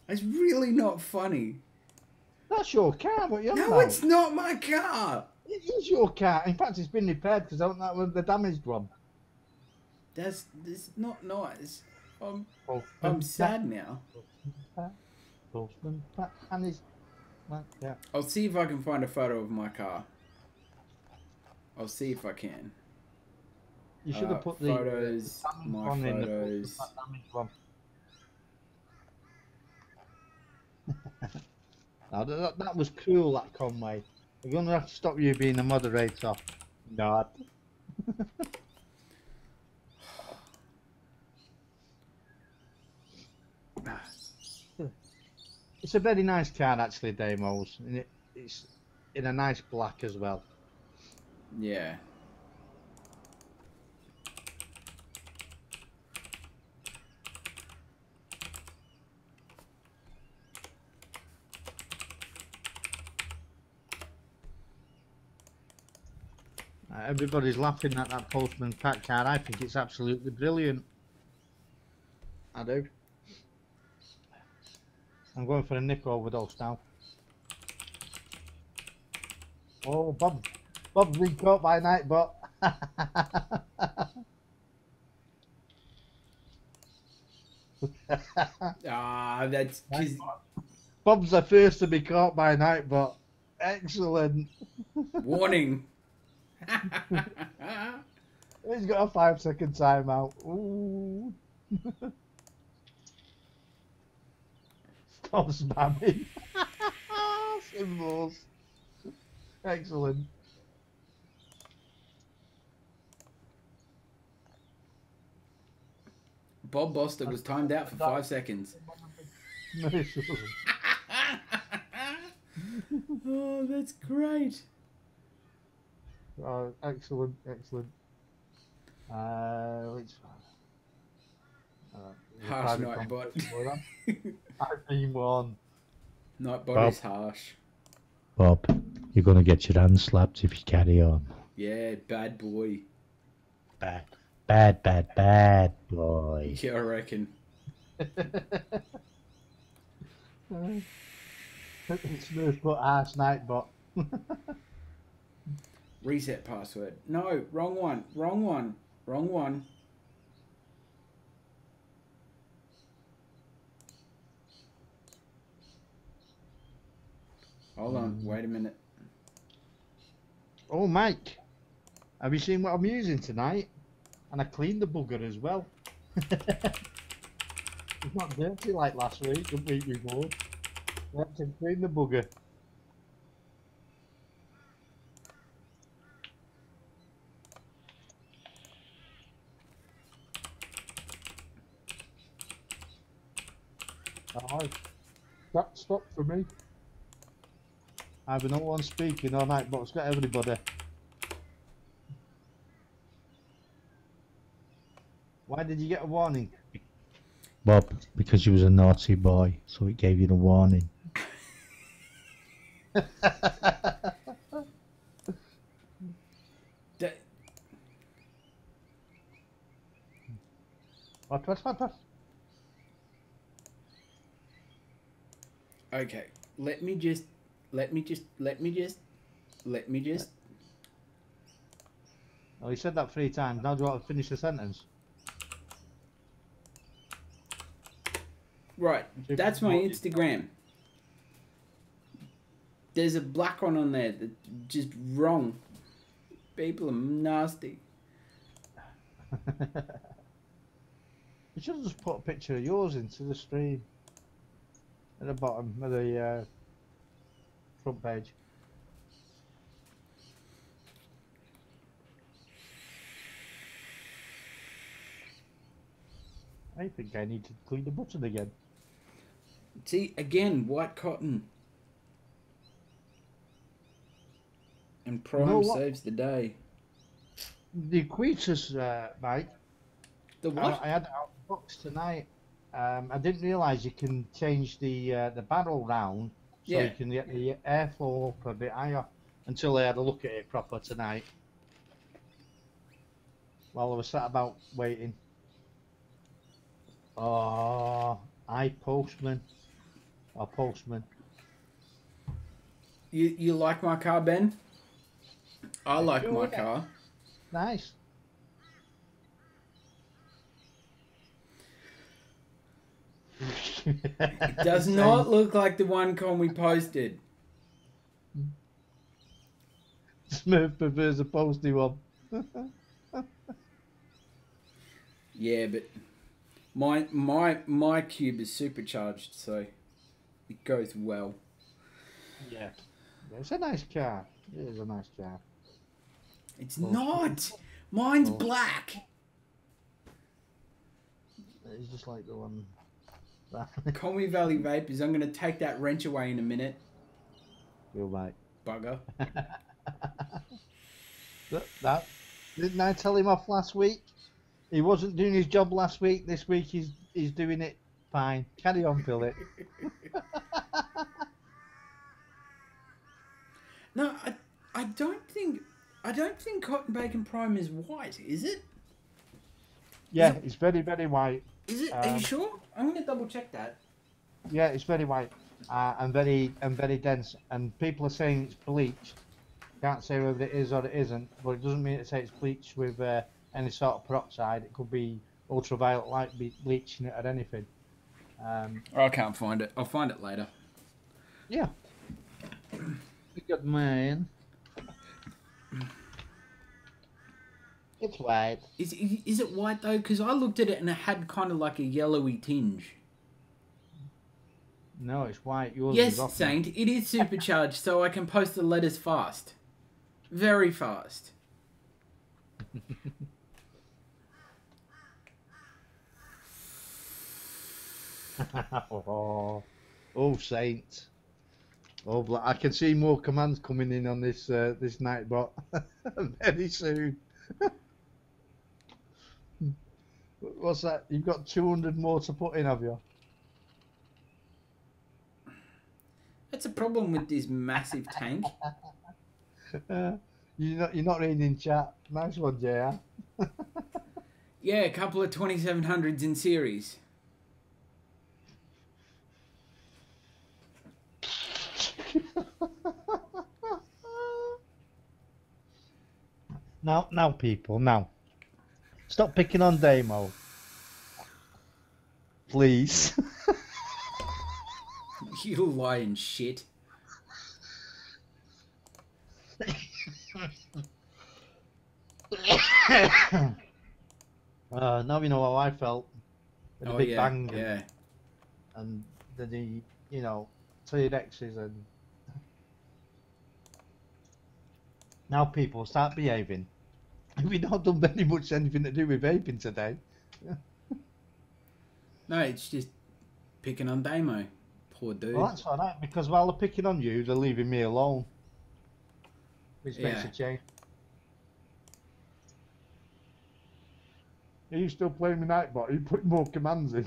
It's really not funny. That's your car, what you're No, it's not my car. It is your car. In fact, it's been repaired because that was the damaged one. That's not nice. I'm sad now. Postman Pat and his... Yeah. I'll see if I can find a photo of my car. I'll see if I can. You should have put the photos. My one photos. Now, that was cool, that Conway. We're going to have to stop you being a moderator. Not. It's a very nice car, actually, Damo's. And it's in a nice black as well. Yeah. Everybody's laughing at that Postman Pat car. I think it's absolutely brilliant. I do. I'm going for a nick overdose now. Oh, Bob's been caught by Nightbot. That's because Bob's the first to be caught by Nightbot. Excellent. warning. He's got a 5-second timeout. Ooh. Stop spamming. Symbols. Excellent. Bob Boster was timed out for 5 seconds. No, it doesn't. Oh, that's great. Oh, excellent, excellent. Which one? Harsh Nightbot. I've been one. Nightbot is harsh. Bob, you're going to get your hand slapped if you carry on. Yeah, bad boy. Bad boy. Yeah, I reckon. Smooth but harsh Nightbot. Reset password. No, wrong one. Wrong one. Wrong one. Hold on. Wait a minute. Oh, Mike, have you seen what I'm using tonight? And I cleaned the bugger as well. It's not dirty like last week, the week before. I had to clean the bugger. Aye. That stopped for me. I've been no one speaking all night, but it's got everybody. Why did you get a warning? Bob, because you was a naughty boy, so it gave you the warning. What? Okay. Let me just. Oh, you said that 3 times. Now do you want to finish the sentence? Right. That's my Instagram. There's a black one on there that's just wrong. People are nasty. You should have just put a picture of yours into the stream. At the bottom of the front page. I think I need to clean the button again. See, again, white cotton. And Prime know what? saves the day. The Quietus, mate. The what? I had it out of the box tonight. I didn't realise you can change the barrel round so Yeah. you can get the airflow up a bit higher. Until I had a look at it proper tonight. While I was sat about waiting. Oh, postman. Or postman. You like my car, Ben? I like my car. Nice. It does not look like the one con we posted. Smurf prefers a posty one. Yeah, but my cube is supercharged, so it goes well. Yeah. It's a nice car. It is a nice car. It's not. Mine's Oh. black. It's just like the one. Conwy Valley Vapors. I'm gonna take that wrench away in a minute. You're right. Bugger. that didn't I tell him off last week? He wasn't doing his job last week. This week he's doing it fine. Carry on, Philip. No, I don't think Cotton Bacon Prime is white, is it? Yeah, it's very, very white. Is it? Are you sure? I'm gonna double check that. Yeah, it's very white and very dense. And people are saying it's bleached. Can't say whether it is or it isn't, but it doesn't mean to say it's bleached with any sort of peroxide. It could be ultraviolet light bleaching it or anything. I can't find it. I'll find it later. Yeah. Good man. It's white. Is it white though? Because I looked at it and it had kind of like a yellowy tinge. No, it's white. Yours Yes, is off. Saint, it is supercharged, so I can post the letters fast. Very fast. Oh, Saint. Oh, I can see more commands coming in on this this Nightbot very soon. What's that? You've got 200 more to put in, have you? That's a problem with this massive tank. You're not reading in chat. Nice one, JR. Yeah, a couple of 2700s in series. Now, people, now. Stop picking on Damo. Please. You lying shit. Now you know how I felt. With the big bang yeah. and the T-Rexes and... Now people, start behaving. We've not done very much anything to do with vaping today. No, it's just picking on Damo. Poor dude. Well, that's alright, because while they're picking on you, they're leaving me alone. Which makes a change. Are you still playing with Nightbot? Are you putting more commands in?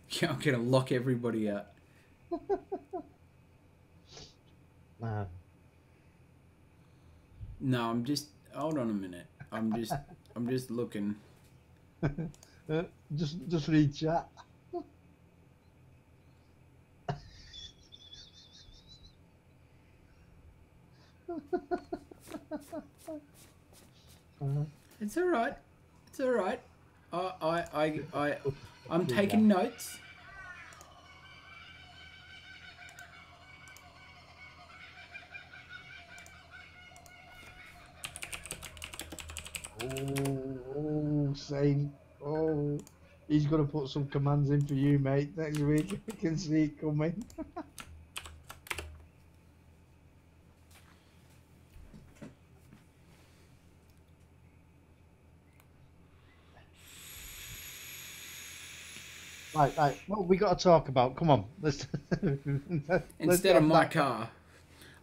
Yeah, I'm gonna lock everybody out. No, I'm just... Hold on a minute. I'm just looking. Just read chat. It's all right. It's all right. I'm taking notes. Oh, Saint. Oh, he's going to put some commands in for you, mate. Next week, I can see it coming. Right. What we got to talk about? Come on, let's. Instead of my that. car.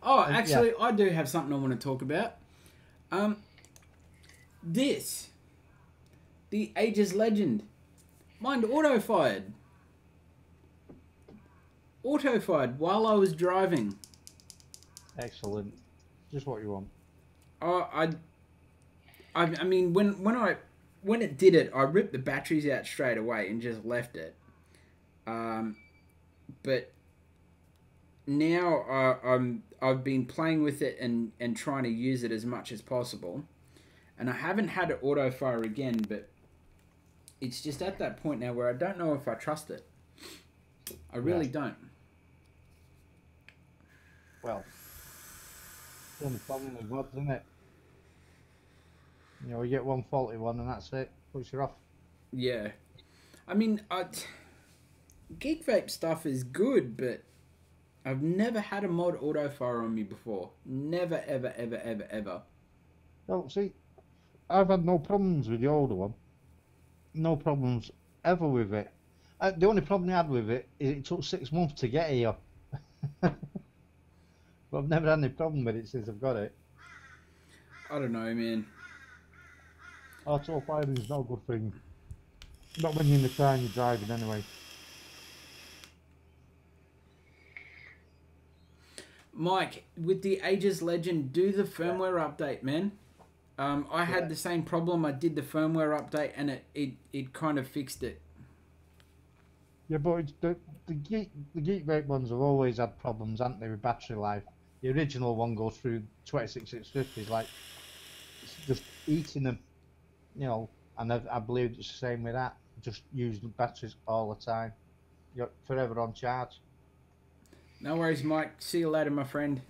Oh, actually, Yeah. I do have something I want to talk about. This, the Ages Legend, mine auto-fired while I was driving. Excellent. Just what you want. Oh, I mean, when it did it, I ripped the batteries out straight away and just left it. But now I've been playing with it and trying to use it as much as possible, and I haven't had it auto fire again. But it's just at that point now where I don't know if I trust it. I really don't. Well, it's the only problem with mods, isn't it? You know, you get one faulty one and that's it. Puts you off. Yeah, I mean, Geek Vape stuff is good, but I've never had a mod auto fire on me before. Never, ever, ever, ever, ever. Well, see, I've had no problems with the older one. No problems ever with it. The only problem I had with it is it took 6 months to get here. But I've never had any problem with it since I've got it. I don't know, man. Auto firing is not a good thing. Not when you're in the car and you're driving anyway. Mike, with the Ages Legend, do the firmware update, man. I had the same problem. I did the firmware update and it kind of fixed it. Yeah, but it's The Geek Vape ones have always had problems, haven't they, with battery life? The original one goes through 26650s, like, it's just eating them, you know, and I believe it's the same with that. Just use the batteries all the time. You're forever on charge. No worries, Mike. See you later, my friend.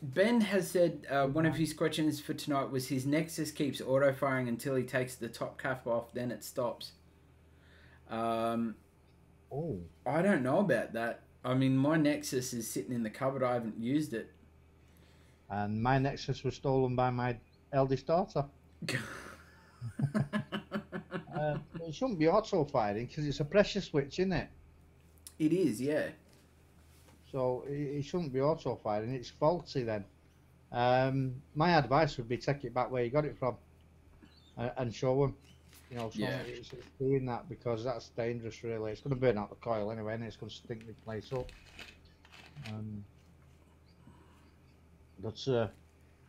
Ben has said one of his questions for tonight was his Nexus keeps auto-firing until he takes the top cap off, then it stops. Oh. I don't know about that. I mean, my Nexus is sitting in the cupboard. I haven't used it. And my Nexus was stolen by my eldest daughter. It shouldn't be auto-firing because it's a pressure switch, isn't it? It is, yeah. So it shouldn't be auto-firing, it's faulty then. My advice would be take it back where you got it from and show them. You know, so it's doing that because that's dangerous really. It's going to burn out the coil anyway and it's going to stink the place up. But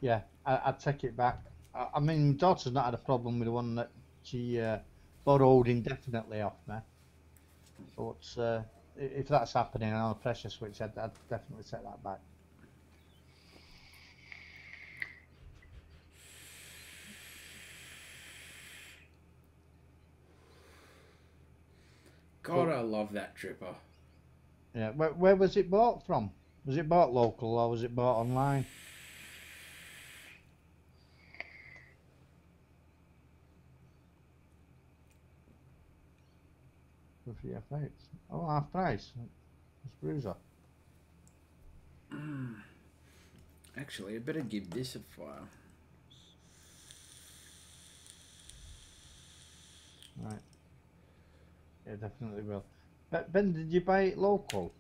yeah, I'd take it back. I mean, my daughter's not had a problem with the one that she borrowed indefinitely off me. But if that's happening on a pressure switch, I'd definitely take that back. God, I love that tripper. Yeah, where was it bought from? Was it bought local or was it bought online? For FX. Oh, half price. It's Bruiser. Actually, I better give this a fire. Right. Yeah, definitely will. But Ben, did you buy it local?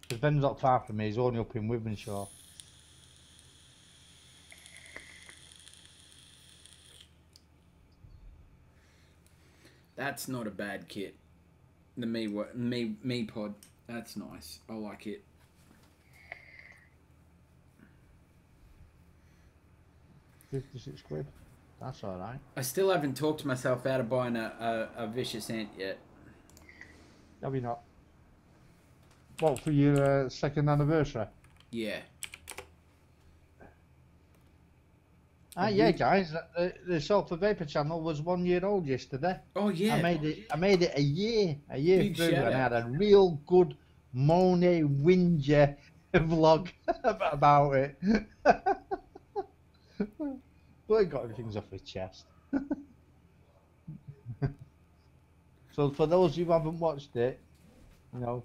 Because Ben's not far from me. He's only up in Wivenshaw. That's not a bad kit. The me pod. That's nice. I like it. £56. That's all right. I still haven't talked myself out of buying a Vicious Ant yet. Have you not? What, for your second anniversary? Yeah. Yeah, guys. The Salford Vaper channel was 1 year old yesterday. Oh yeah. I made it a year Big through, shout and I out. had a real good moany whinger vlog about it. But he got everything's off his chest. So for those who haven't watched it, you know,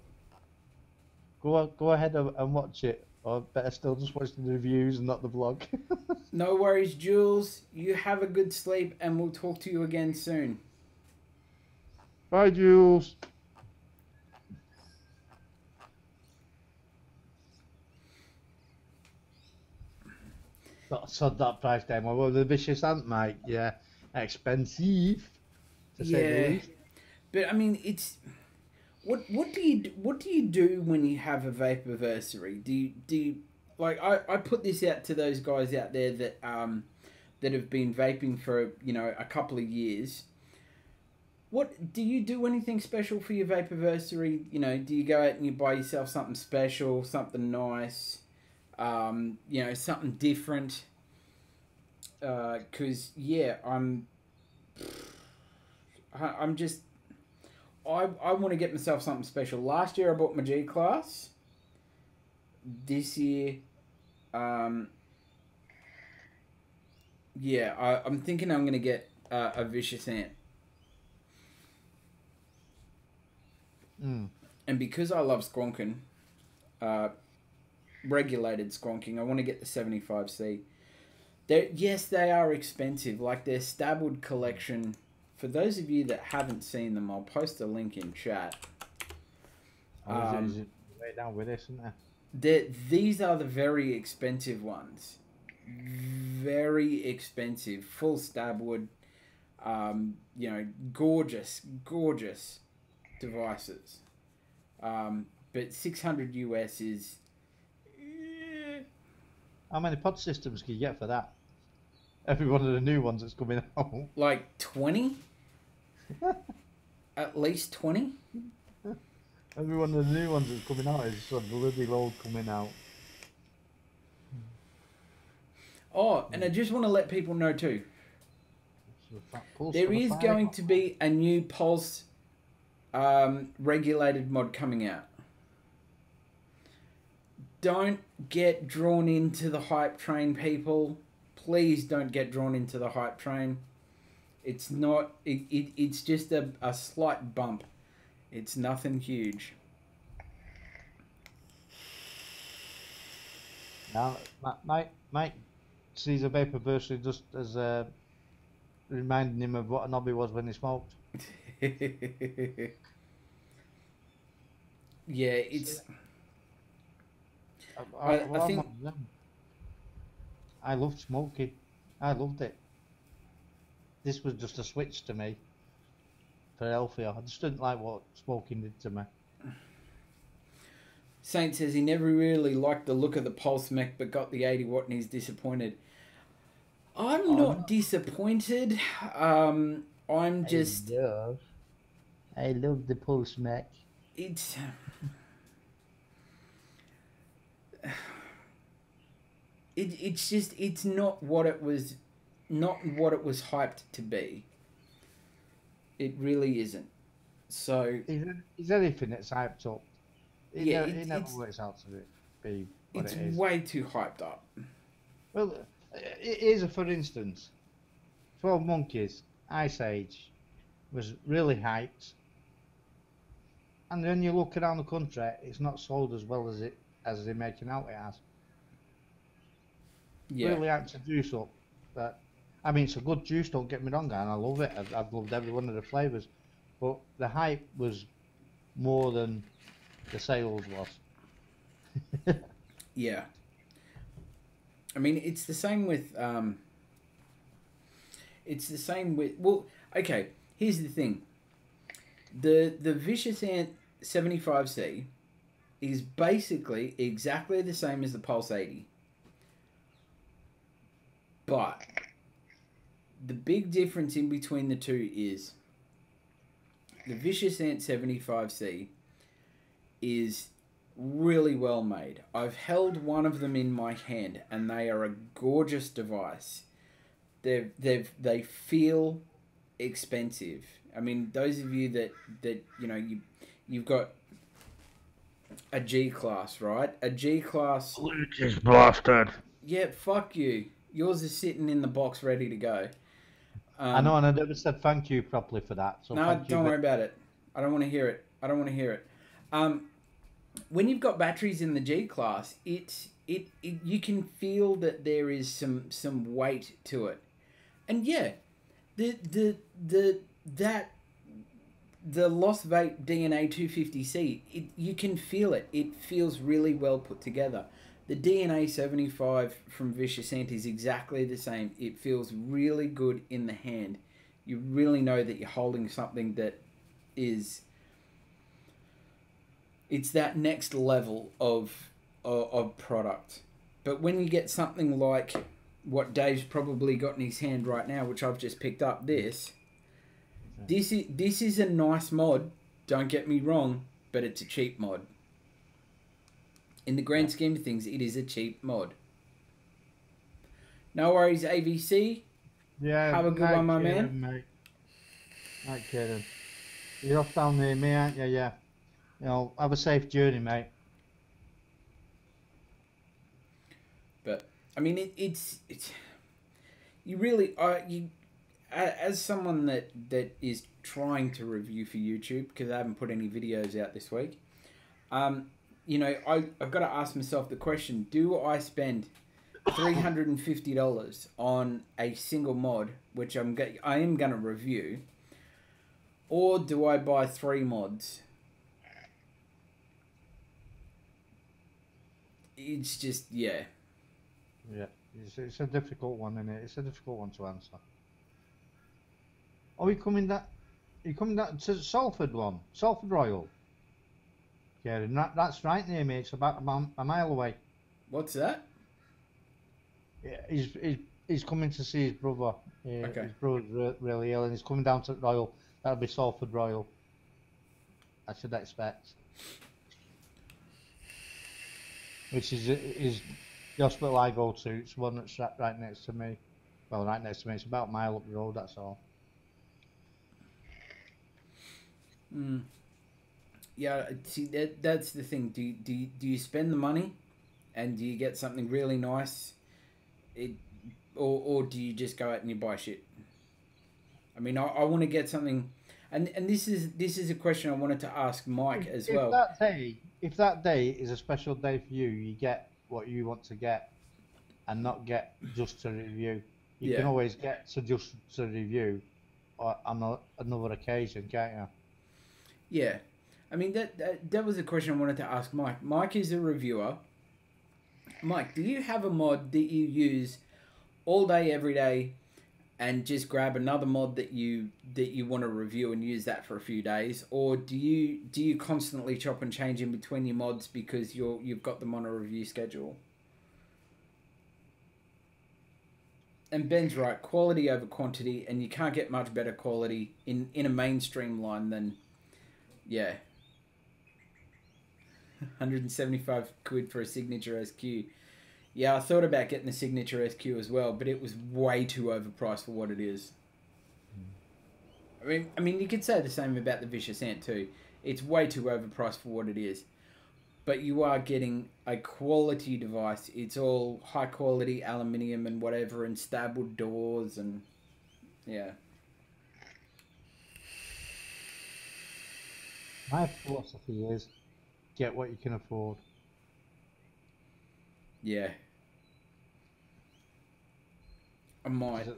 go ahead and watch it, or better still, just watch the reviews and not the vlog. No worries, Jules. You have a good sleep, and we'll talk to you again soon. Bye, Jules. Got to sod that price down. Well, the vicious ant, mate. Yeah, expensive to say the Yeah, least. but I mean, it's what do you do when you have a vaporversary? Do you like I put this out to those guys out there that that have been vaping for a couple of years. What do you do anything special for your vaporversary? Do you go out and you buy yourself something special, something nice, something different? Because yeah, I'm just I want to get myself something special. Last year I bought my G class. This year, yeah, I'm thinking I'm gonna get a vicious ant. Mm. And because I love squonking, regulated squonking, I want to get the 75C. Yes, they are expensive. Like their Stabwood collection. For those of you that haven't seen them, I'll post a link in chat. Is it way down with this, isn't there? These are the very expensive ones. Very expensive. Full Stabwood. Gorgeous, gorgeous devices. But 600 US is... How many pod systems can you get for that? Every one of the new ones that's coming out. Like 20? At least 20? Every one of the new ones that's coming out is a bloody load coming out. Oh, and I just want to let people know too. There is going to be a new Pulse regulated mod coming out. Don't get drawn into the hype train, people. Please don't get drawn into the hype train. It's not. It's just a slight bump. It's nothing huge. Now, Mike sees a vaporversary just as reminding him of what a knobby was when he smoked. Yeah, it's. I think I loved smoking. I loved it. This was just a switch to me for healthier. I just didn't like what smoking did to me. Saint says he never really liked the look of the Pulse mech, but got the 80 watt and he's disappointed. I'm not disappointed. I'm just. I love the Pulse mech. It's. It's just it's not what it was hyped to be. It really isn't. So is anything that's hyped up? It never it's works out to be what it's it is. way too hyped up. Well, here's a for instance. 12 Monkeys, Ice Age, was really hyped, and then you look around the country, it's not sold as well as they're making out it has. Yeah. Really hyped to juice up, but I mean it's a good juice. Don't get me wrong, and I love it. I've loved every one of the flavors, but the hype was more than the sales was. Yeah. I mean, it's the same with well, okay, here's the thing. The Vicious Ant 75C is basically exactly the same as the Pulse 80. But the big difference in between the two is the Vicious Ant 75C is really well made. I've held one of them in my hand and they are a gorgeous device. They feel expensive. I mean, those of you that you've got a G class, right? A G class. Lucas blasted. Yeah, fuck you. Yours is sitting in the box ready to go. I know, and I never said thank you properly for that. So no, don't worry about it. I don't want to hear it. When you've got batteries in the G class, it you can feel that there is some weight to it, and yeah, that the Lost Vape DNA 250C, you can feel it. It feels really well put together. The DNA 75 from Vicious Ant is exactly the same. It feels really good in the hand. You really know that you're holding something that is... It's that next level of product. But when you get something like what Dave's probably got in his hand right now, which I've just picked up, this is a nice mod, don't get me wrong, but it's a cheap mod. In the grand scheme of things, it is a cheap mod. No worries, AVC. Yeah, Have a good one, my man. Mate. Not kidding. You're off down near me, aren't you? Yeah. You know, have a safe journey, mate. But I mean, it's you really as someone that is trying to review for YouTube, because I haven't put any videos out this week. You know, I've got to ask myself the question: do I spend $350 on a single mod, which I am going to review, or do I buy 3 mods? It's just, yeah. Yeah, it's a difficult one, isn't it? It's a difficult one to answer. Oh, you coming that to Salford one? Salford Royal? Yeah, and that's right near me. It's about a mile away. What's that? Yeah, he's coming to see his brother. Yeah, Okay. his brother's really ill, and he's coming down to Royal. That'll be Salford Royal, I should expect. Which is the hospital I go to. It's one that's right next to me. Well, right next to me. It's about a mile up the road. That's all. Yeah. See, that's the thing. Do you spend the money, and do you get something really nice? Or do you just go out and you buy shit? I mean, I want to get something, and this is a question I wanted to ask Mike as well. If that day is a special day for you, you get what you want to get, and not get just to review. You can always get to just to review, on another occasion, can't you? Yeah, I mean that was a question I wanted to ask Mike. Mike is a reviewer. Mike, do you have a mod that you use all day, every day, and just grab another mod that you want to review and use that for a few days, or do you constantly chop and change in between your mods because you've got them on a review schedule? And Ben's right, quality over quantity, and you can't get much better quality in a mainstream line than, yeah. 175 quid for a signature SQ. Yeah, I thought about getting the signature SQ as well, but it was way too overpriced for what it is. I mean, you could say the same about the Vicious Ant too. It's way too overpriced for what it is. But you are getting a quality device. It's all high quality aluminium and whatever, and stabled doors, and yeah. My philosophy is get what you can afford. Yeah. I might.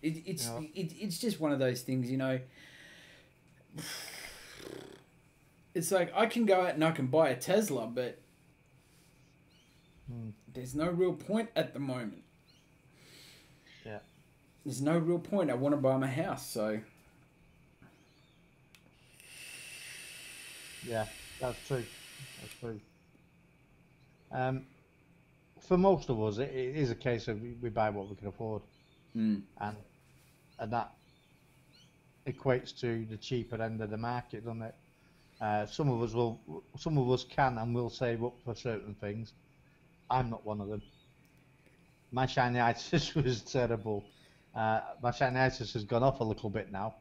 It's just one of those things, you know. It's like I can go out and I can buy a Tesla, but there's no real point at the moment. Yeah. There's no real point. I want to buy my house, so. Yeah, that's true. That's true. For most of us, it is a case of we buy what we can afford, and that equates to the cheaper end of the market, doesn't it? Some of us can and will save up for certain things. I'm not one of them. My shiny itis was terrible. My shiny itis has gone off a little bit now.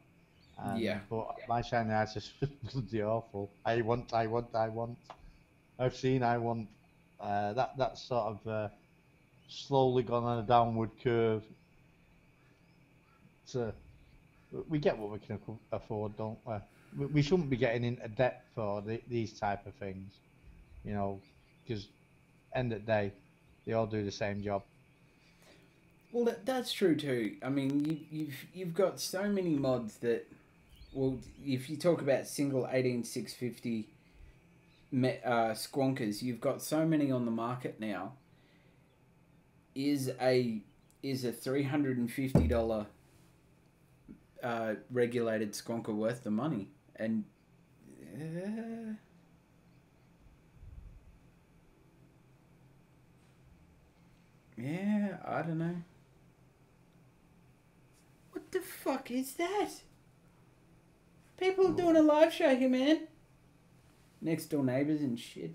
But my shiny itis was bloody awful. I want. I've seen. I want. That's sort of slowly gone on a downward curve. So we get what we can afford, don't we? We shouldn't be getting into debt for these type of things, you know, because end of the day, they all do the same job. Well, that's true too. I mean, you've got so many mods that Well, if you talk about single 18650 squonkers, you've got so many on the market now. Is a $350 regulated squonker worth the money? And yeah, I don't know. What the fuck is that? People doing a live show here, man. Next door neighbours and shit.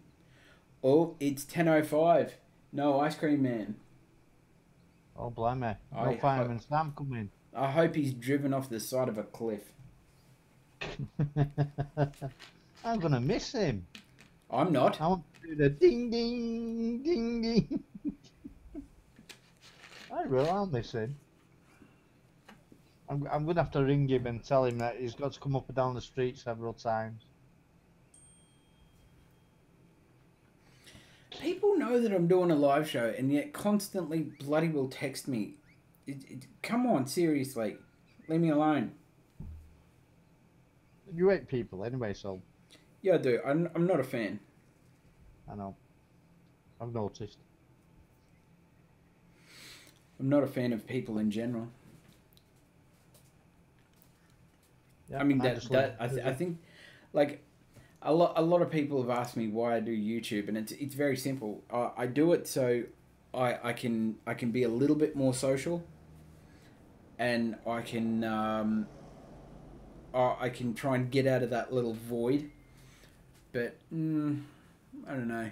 Oh, it's 10:05. No ice cream man. Oh, blimey. I No fireman Sam coming. I hope he's driven off the side of a cliff. I'm gonna miss him. I'm not. I want to do the ding ding ding ding. I will. I'll miss him. I'm gonna have to ring him and tell him that he's got to come up and down the street several times. People know that I'm doing a live show and yet constantly bloody will text me. Come on, seriously. Leave me alone. You hate people anyway, so. Yeah, I do. I'm not a fan. I know. I've noticed. I'm not a fan of people in general. Yeah, I mean, I think, like, a lot of people have asked me why I do YouTube, and it's very simple. I do it so I can be a little bit more social, and I can try and get out of that little void. But I don't know.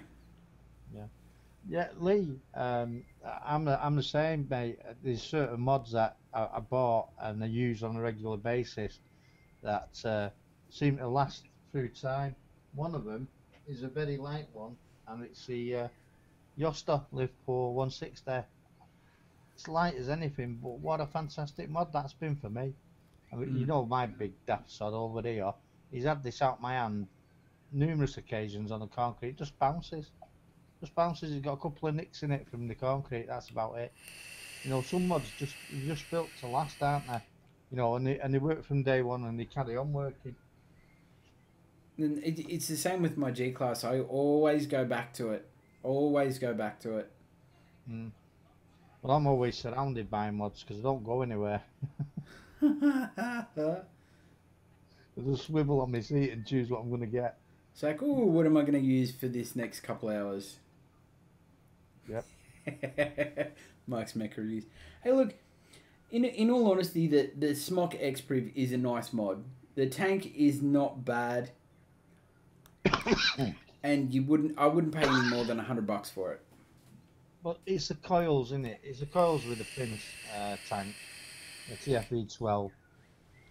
Yeah, Lee. I'm the same, mate. There's certain mods that I bought and I use on a regular basis that seem to last through time. One of them is a very light one, and it's the Yosta Liverpool 160. It's light as anything, but what a fantastic mod that's been for me. I mean, you know my big daft sod over here. He's had this out my hand numerous occasions on the concrete. It just bounces. Just bounces. He's got a couple of nicks in it from the concrete. That's about it. You know, some mods just built to last, aren't they? You know, and they work from day one and they carry on working. And it's the same with my G class. I always go back to it. Always go back to it. Mm. Well, I'm always surrounded by mods because I don't go anywhere. I just swivel on my seat and choose what I'm going to get. It's like, oh, what am I going to use for this next couple hours? Yep. Mike's Mech Reviews. Hey, look, in all honesty, the Smock X-Priv is a nice mod. The tank is not bad. And I wouldn't pay any more than $100 for it. But it's the coils, isn't it? It's the coils with the pins tank, the TFE12.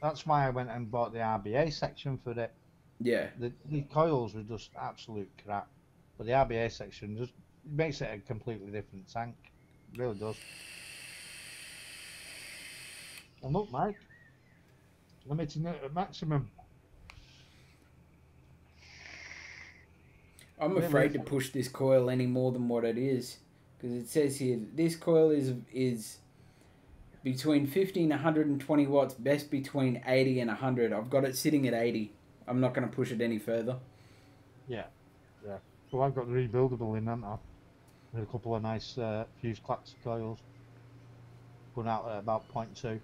That's why I went and bought the RBA section for it. Yeah. The coils were just absolute crap, but the RBA section just makes it a completely different tank. It really does. And look, Mike, I'm hitting it at maximum. I'm afraid to push this coil any more than what it is, because it says here that this coil is between 50 and 120 watts, best between 80 and 100. I've got it sitting at 80. I'm not going to push it any further. Yeah. So I've got the rebuildable in, haven't I? With a couple of nice fuse clacks coils. Going out at about 0.2.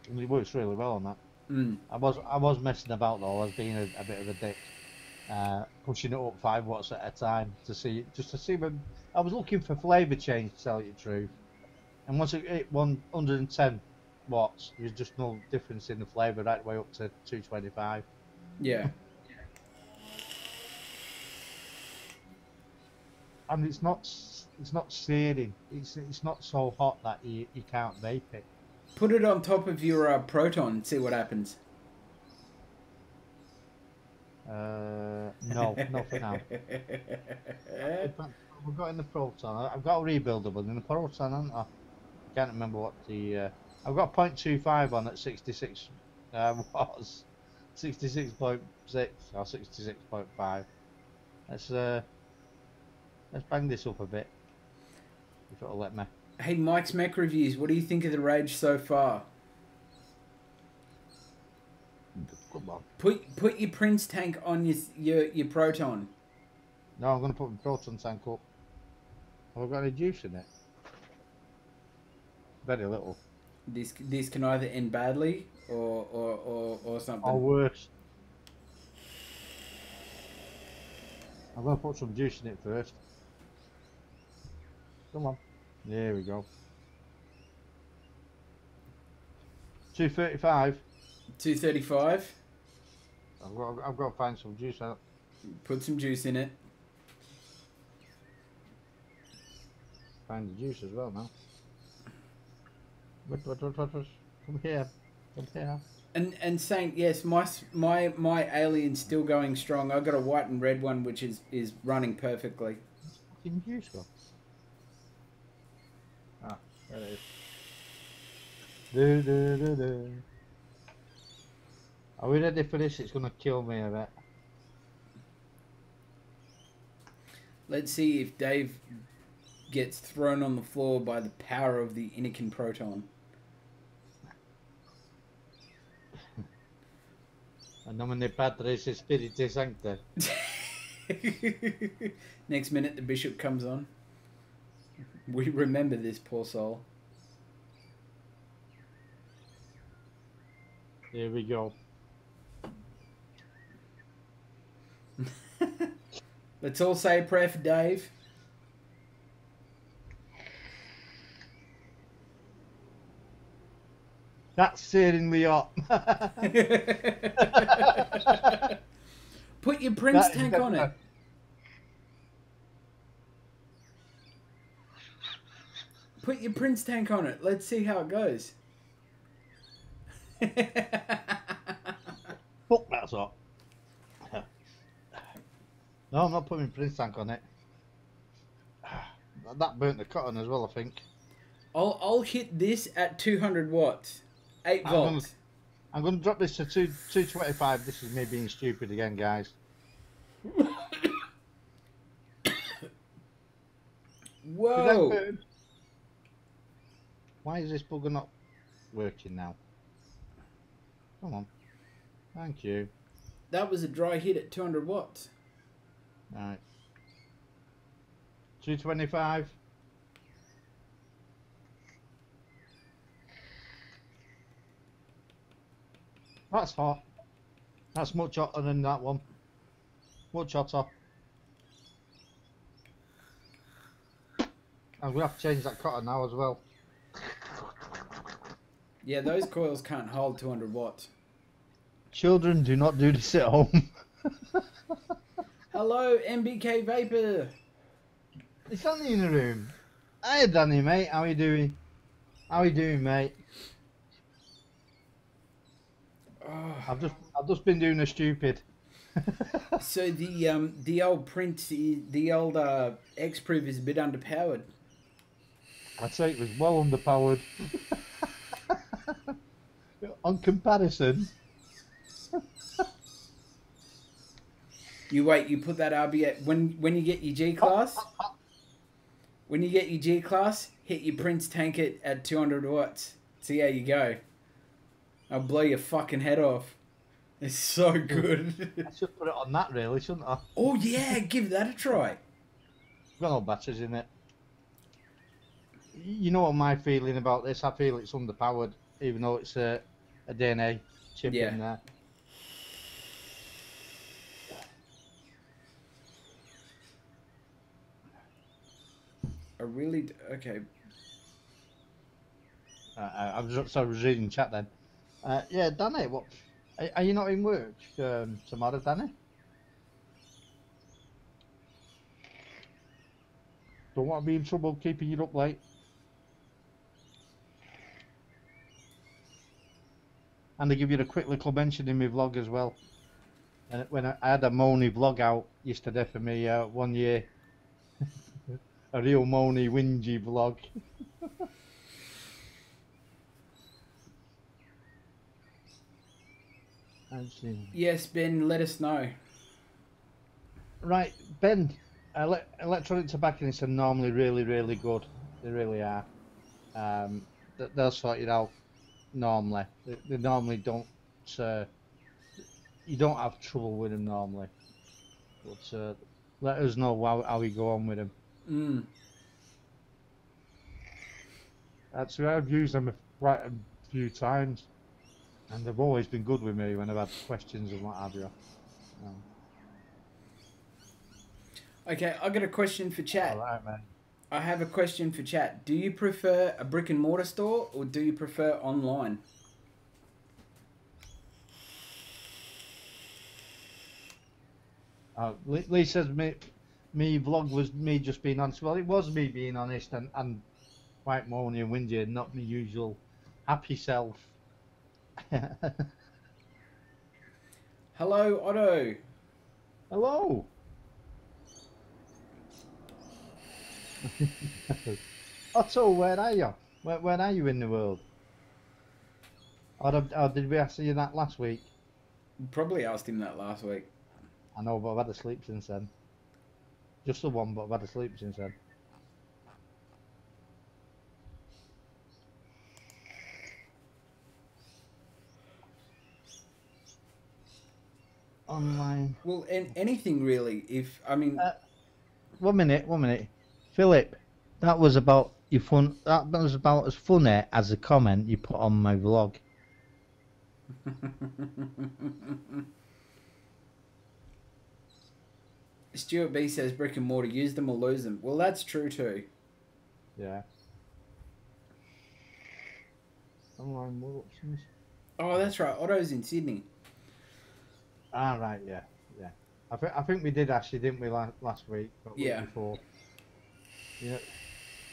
And it works really well on that. I was messing about though. I was being a bit of a dick, pushing it up 5 watts at a time to see when I was looking for flavour change, to tell you the truth. And once it hit 110 watts, there was just no difference in the flavour right the way up to 225. Yeah. And it's not searing. It's not so hot that you can't vape it. Put it on top of your Proton and see what happens. No, not for now. In fact, we've got in the Proton. I've got a rebuildable in the Proton, haven't I? I can't remember what the. I've got 0.25 on at 66 watts, 66.6 or 66.5. Let's bang this up a bit, if it'll let me. Hey, Mike's Mech Reviews, what do you think of the Rage so far? Come on. Put your Prince tank on your Proton. No, I'm going to put my proton tank up. Have I got any juice in it? Very little. This can either end badly or something. Or worse. I'm going to put some juice in it first. Come on. There we go. 235. 235. I've got to find some juice out. Put some juice in it. Find the juice as well now. What? Come here. Come here. And Saint, yes, my alien's still going strong. I've got a white and red one which is running perfectly. Fucking juice go. Ah, there it is. Do. Are we ready for this? It's gonna kill me a bit. Let's see if Dave gets thrown on the floor by the power of the Inikin Proton. A nomine Patris et Spiritus Sancti. Next minute the bishop comes on. We remember this poor soul. Here we go. Let's all say a prayer for Dave. That's steering me up. Put your Prince tank on it. Put your Prince tank on it. Let's see how it goes. Fuck, that's hot. No, I'm not putting Prince tank on it. That burnt the cotton as well, I think. I'll hit this at 200 watts. 8 volts. I'm going to drop this to 225. This is me being stupid again, guys. Whoa! Why is this bugger not working now? Come on. Thank you. That was a dry hit at 200 watts. Right. 225. That's hot. That's much hotter than that one. Much hotter. I'm going to have to change that cotton now as well. Yeah, those coils can't hold 200 watts. Children, do not do this at home. Hello, MBK Vapor. It's Danny in the room. Hey Danny, mate. How you doing? How you doing, mate? Oh. I've just been doing a stupid. So the old Prince, the old X-Proof is a bit underpowered. I'd say it was well underpowered. On comparison. You wait, you put that RB at when you get your G class. When you get your G class, hit your Prince tank it at 200 watts. See how you go. I'll blow your fucking head off. It's so good. I should put it on that really, shouldn't I? Oh yeah, give that a try. Got no batteries in it. You know what my feeling about this? I feel it's underpowered, even though it's a DNA chip in there. Okay. I was reading chat then. Yeah, Danny, what? Are you not in work tomorrow, Danny? Don't want to be in trouble keeping you up late. And I give you a quick little mention in my vlog as well. And when I had a moany vlog out yesterday for me 1 year. A real moany, whingy vlog. Yes, Ben, let us know. Right, Ben, electronic tobacconists are normally really, really good. They really are. They'll sort it out normally. They normally don't. You don't have trouble with them normally. But let us know how we go on with them. Mm. Actually, I've used them quite a few times, and they've always been good with me when I've had questions and what have you. Okay, I got a question for chat. All right, man. I have a question for chat. Do you prefer a brick and mortar store or do you prefer online? Lee says me vlog was me just being honest. Well, it was me being honest and quite moany and whingy and not my usual happy self. Hello, Otto. Hello. Otto, where are you? Where are you in the world? Or did we ask you that last week? Probably asked him that last week. I know, but I've had a sleep since then. Just the one, but I've had a sleep since then. Online. Well, anything really. If I mean, 1 minute. Philip, that was about your fun. That was about as funny as the comment you put on my vlog. Stuart B says brick and mortar, use them or lose them. Well, that's true too. Yeah. Online more options. Oh, that's right. Otto's in Sydney. Ah, right. Yeah. I think we did actually, didn't we, last week? But Yeah. Week before. Yeah.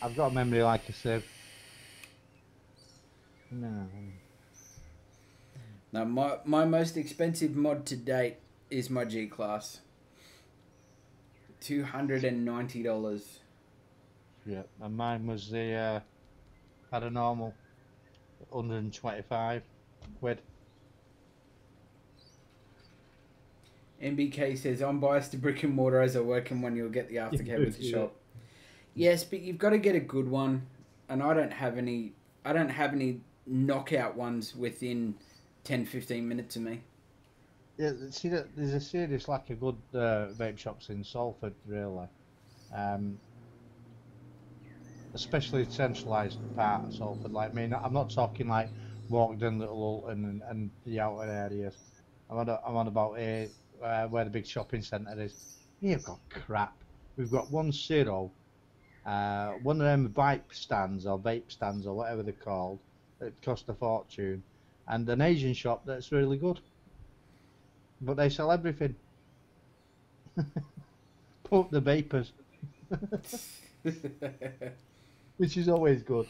I've got a memory like I said. No. Now, my most expensive mod to date is my G class. $290. Yeah. And mine was the paranormal, 125 quid. MBK says, I'm biased to brick and mortar as I work in one, you'll get the aftercare with the shop. Yes, but you've got to get a good one. And I don't have any knockout ones within 10-15 minutes of me. Yeah, see, there's a serious lack of good vape shops in Salford, really. Especially centralised part of Salford. Like, I mean, I'm not talking like Walkden, Little Alton, and the outer areas. I'm on about where the big shopping centre is. We've got crap. We've got one Zero, one of them vape stands or whatever they're called, that cost a fortune, and an Asian shop that's really good. But they sell everything. Put the vapors. Which is always good.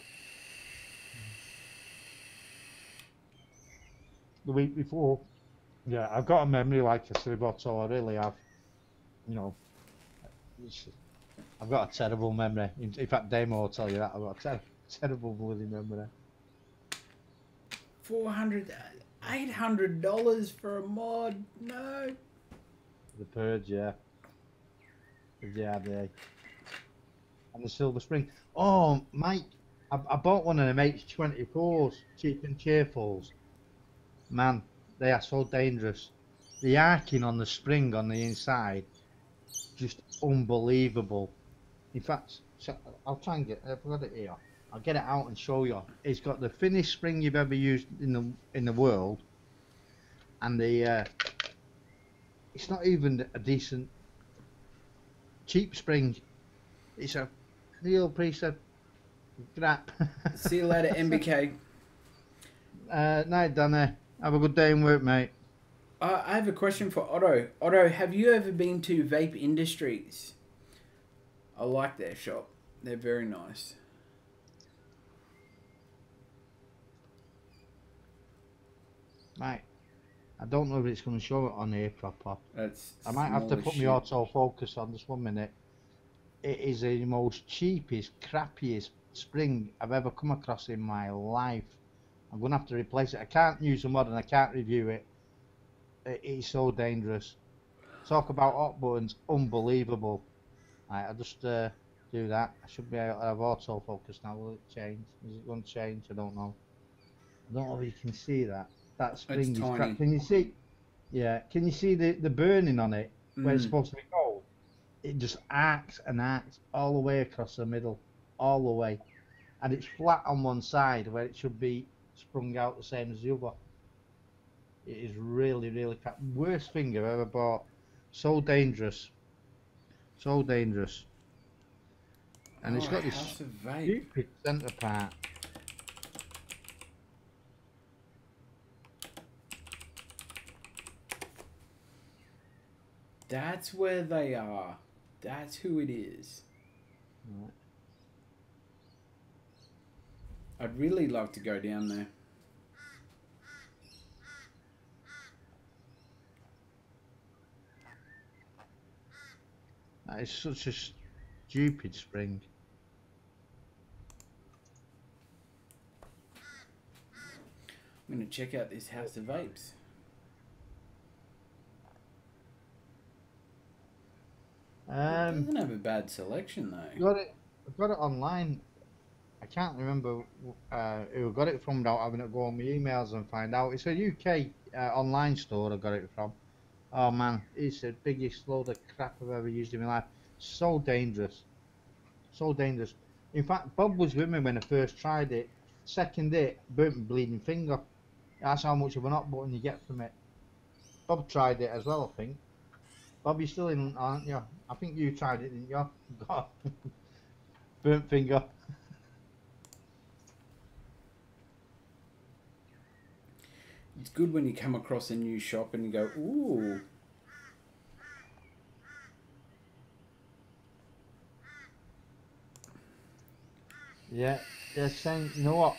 The week before, yeah, I've got a memory like I said, so I really have. You know, I've got a terrible memory. In fact, Damo will tell you that. I've got a terrible bloody memory. $800 for a mod? No. The Purge, yeah. The JRD. And the Silver Spring. Oh, Mike, I bought one of them H24s, cheap and cheerfuls. Man, they are so dangerous. The arcing on the spring on the inside, just unbelievable. In fact, I'll try and I've got it here. I'll get it out and show you. It's got the thinnest spring you've ever used in the world, and it's not even a decent cheap spring. It's a real piece of crap. See you later, MBK. Night, Danny. Have a good day in work, mate. I have a question for Otto. Otto, have you ever been to Vape Industries? I like their shop. They're very nice. Mate, I don't know if it's going to show it on here proper. I might have to put my autofocus on just 1 minute. It is the most cheapest, crappiest spring I've ever come across in my life. I'm going to have to replace it. I can't use the mod and I can't review it. It is so dangerous. Talk about hot buttons, unbelievable. Right, I'll just do that. I should be able to have autofocus now. Will it change? Is it going to change? I don't know. I don't know if you can see that. That spring It's is tiny. cracked. Can you see? Yeah. Can you see the burning on it where it's Mm. supposed to be gold? It just arcs and arcs all the way across the middle, all the way, and it's flat on one side where it should be sprung out the same as the other. It is really, really cracked. Worst thing I've ever bought. So dangerous. So dangerous. And it's Oh, got this House of Vape. stupid centre part. That's where they are. That's who it is. Right. I'd really love to go down there. That is such a stupid spring. I'm going to check out this House of Vapes. It doesn't have a bad selection though. I got it online. I can't remember who I got it from without having to go on my emails and find out. It's a UK online store I got it from. Oh man, it's the biggest load of crap I've ever used in my life. So dangerous. So dangerous. In fact, Bob was with me when I first tried it. Second day, burnt my bleeding finger. That's how much of a hot button you get from it. Bob tried it as well, I think. Bob, you're still in, aren't you? I think you tried it, didn't you? God. Burnt finger. It's good when you come across a new shop and you go, ooh. Yeah, they're saying, you know what?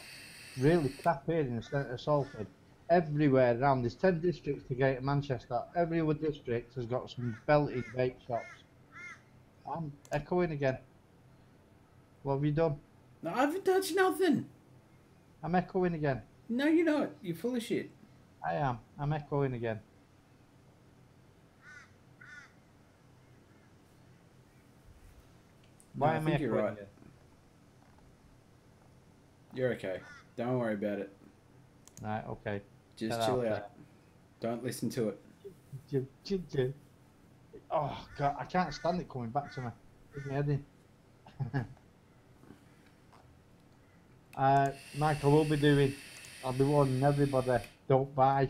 Really crap here in the centre of Salford. Everywhere around, there's 10 districts to Greater Manchester. Every other district has got some belted vape shops. I'm echoing again. What have you done? No, I haven't touched nothing. I'm echoing again. No, you're not. You're full of shit. I am. I'm echoing again. No, Why I am I think you're echoing right. again? You're okay. Don't worry about it. Right, okay. Just Get chill out out. there. Don't listen to it. Oh, God, I can't stand it coming back to me. Give me head in. Michael, I'll be warning everybody, don't buy.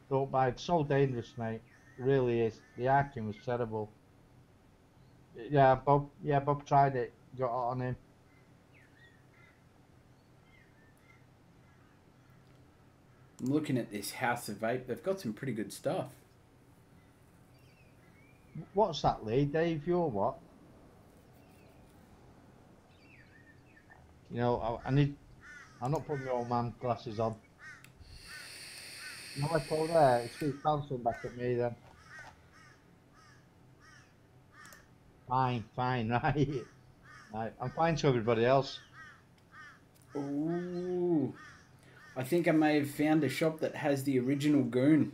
Don't buy. It's so dangerous, mate. It really is. The arcing was terrible. Yeah, Bob tried it. Got it on him. I'm looking at this House of Vape. They've got some pretty good stuff. What's that, Lee? Dave, you're what? You know, I'm not putting my old man glasses on. No echo there. It's keeps bouncing back at me then. Fine, right. Right, I'm fine to everybody else. Ooh. I think I may have found a shop that has the original goon.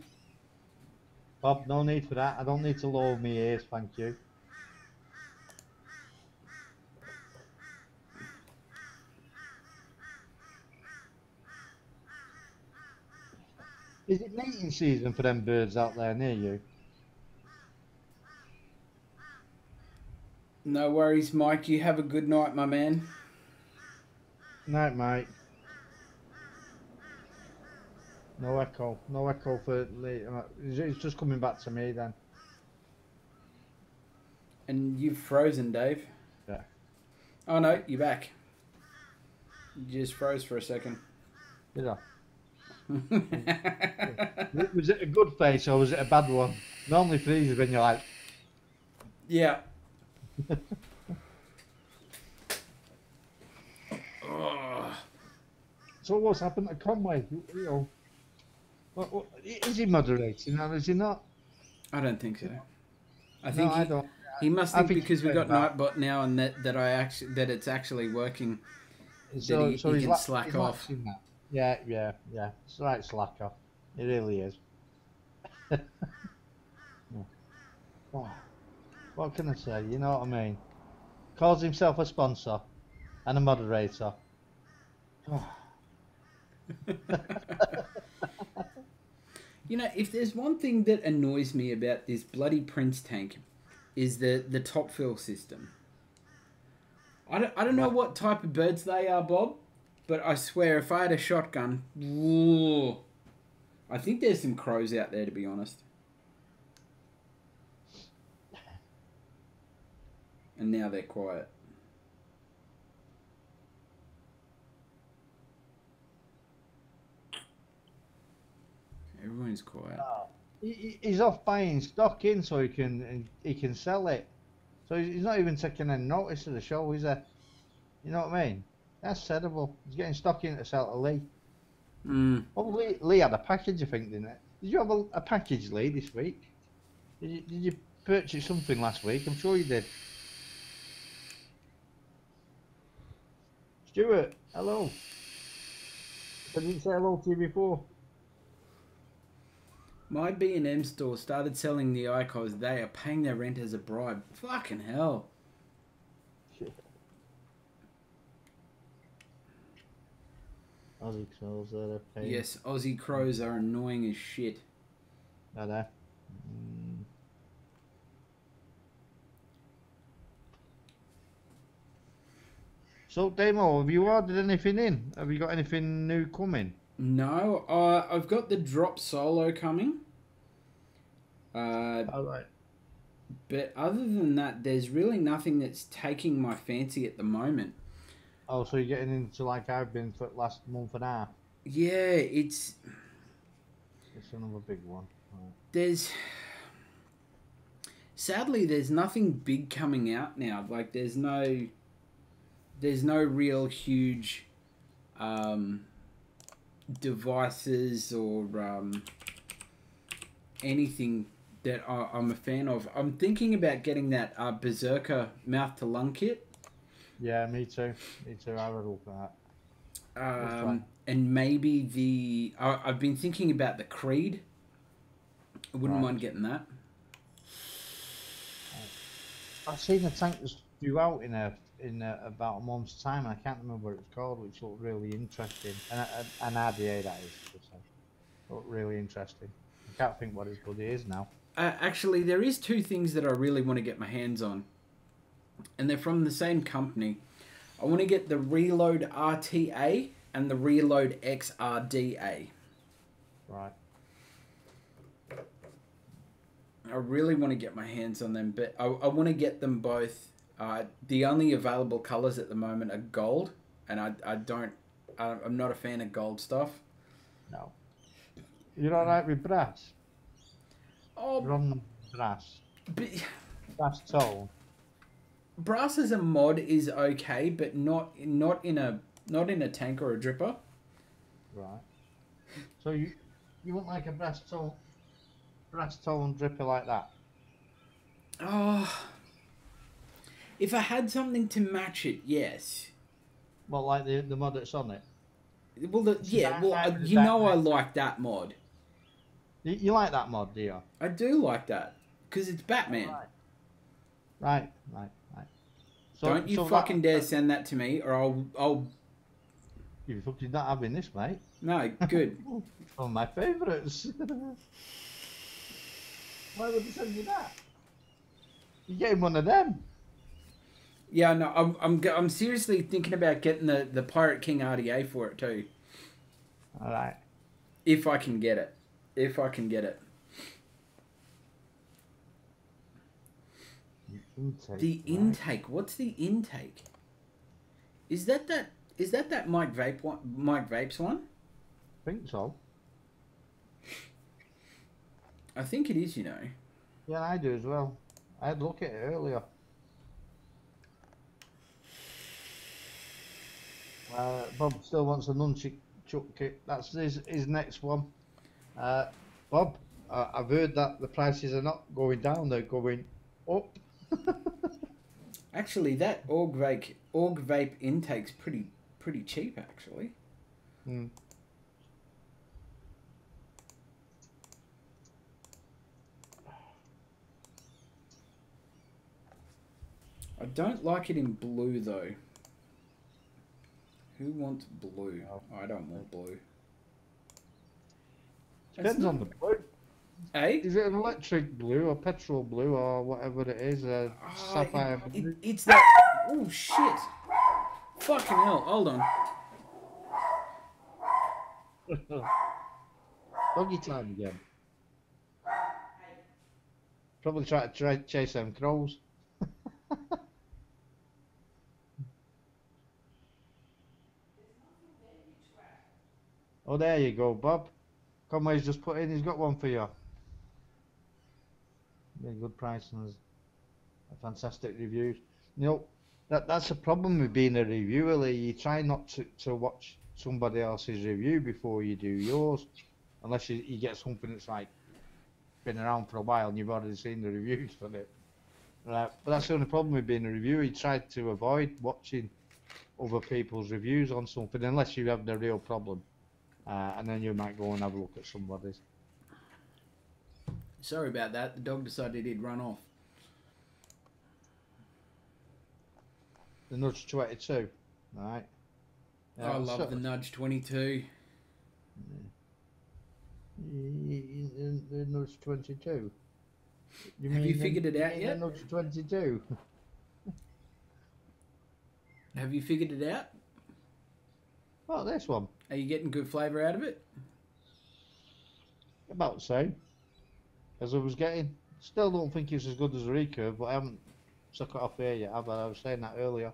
Bob, no need for that. I don't need to lower my ears, thank you. Is it mating season for them birds out there near you? No worries, Mike. You have a good night, my man. Night, mate. No echo for Lee. It's just coming back to me then. And you've frozen, Dave. Yeah. Oh no, you're back. You just froze for a second. Did I? Was it a good face or was it a bad one? Normally freezes when you're like... Yeah. Oh. So what's happened to Conway? You know, what, is he moderating or is he not? I don't think so. I think I don't. he must I think think because he's we've got going back. Nightbot now and that it's actually working. So he he's can slack he's off. lapsing that. Yeah. It's the right slack off. It really is. Yeah. Wow. What can I say? You know what I mean? calls himself a sponsor and a moderator. You know, if there's one thing that annoys me about this bloody Prince tank, is the top fill system. I don't know what type of birds they are, Bob, but I swear if I had a shotgun, whoa, I think there's some crows out there, to be honest. And now they're quiet. Everyone's quiet. He's off buying stock in so he can sell it. So he's not even taking any notice of the show, is he? You know what I mean? That's terrible. He's getting stock in to sell to Lee. Oh, Lee had a package, I think, didn't it? Did you have a package, Lee, this week? Did you purchase something last week? I'm sure you did. Stuart, hello. I didn't say hello to you before. My B&M store started selling the icons. They are paying their rent as a bribe. Fucking hell. Aussie crows are paying. Yes, Aussie crows are annoying as shit. Are they? So, Damo, have you ordered anything in? Have you got anything new coming? No, I've got the drop solo coming. Alright. But other than that, there's really nothing that's taking my fancy at the moment. Oh, so you're getting into like I've been for the last month and a half? Yeah, it's another big one. Right. Sadly, there's nothing big coming out now. Like, there's no real huge devices or anything that I'm a fan of. I'm thinking about getting that Berserker mouth to lung kit. Yeah, me too. Me too. I would look at that. And maybe I've been thinking about the Creed. I wouldn't mind getting that. I've seen the tank that's due out in about a month's time, and I can't remember what it's called, which looked really interesting. An RDA, that is. Looked really interesting. I can't think what his bloody is now. Actually, there is two things that I really want to get my hands on. And they're from the same company. I want to get the Reload RTA and the Reload XRDA. Right. I really want to get my hands on them, but I want to get them both. The only available colours at the moment are gold, and I'm not a fan of gold stuff. No. You're alright with brass? Oh, Run brass. Brass tone. Brass as a mod is okay, but not in a tank or a dripper. Right. So you want like a brass tone dripper like that? Oh, if I had something to match it, yes. Well, like the mod that's on it. Well, I like that mod. You like that mod, do you? I do like that because it's Batman. Right. So, don't you fucking dare send that to me, or I'll. You're fucking not having this, mate. No, good. It's one of my favourites. Why would you send you that? You're getting one of them. Yeah, no, I'm seriously thinking about getting the Pirate King RDA for it too. All right. If I can get it. Intake. What's the intake? Is that Mike Vape's one? I think so. I think it is, you know. Yeah, I do as well. I had a look at it earlier. Bob still wants a nunchuck kit. That's his next one. Bob, I've heard that the prices are not going down; they're going up. Actually, that Org Vape intake's pretty cheap, actually. Hmm. I don't like it in blue though. Who wants blue? No. I don't want blue. Depends on the blue. Eh? Is it an electric blue or petrol blue or whatever it is? Sapphire blue? It's that. Oh shit! Fucking hell! Hold on. Doggy time again. Probably try to chase them crows. Oh, there you go, Bob. Conway's just put in, he's got one for you. Yeah, good price and fantastic reviews. You know, that's a problem with being a reviewer, Lee. You try not to watch somebody else's review before you do yours. Unless you get something that's like been around for a while and you've already seen the reviews for it. But that's the only problem with being a reviewer. You try to avoid watching other people's reviews on something unless you have the real problem. And then you might go and have a look at somebody's. Sorry about that. The dog decided he'd run off. The Nudge 22, right? I love the Nudge 22. The Nudge 22. Have you figured it out yet? The Nudge 22. Have you figured it out? Oh, this one. Are you getting good flavour out of it? About the same as I was getting. Still don't think it's as good as the recurve, but I haven't suck it off here yet, have I? I was saying that earlier.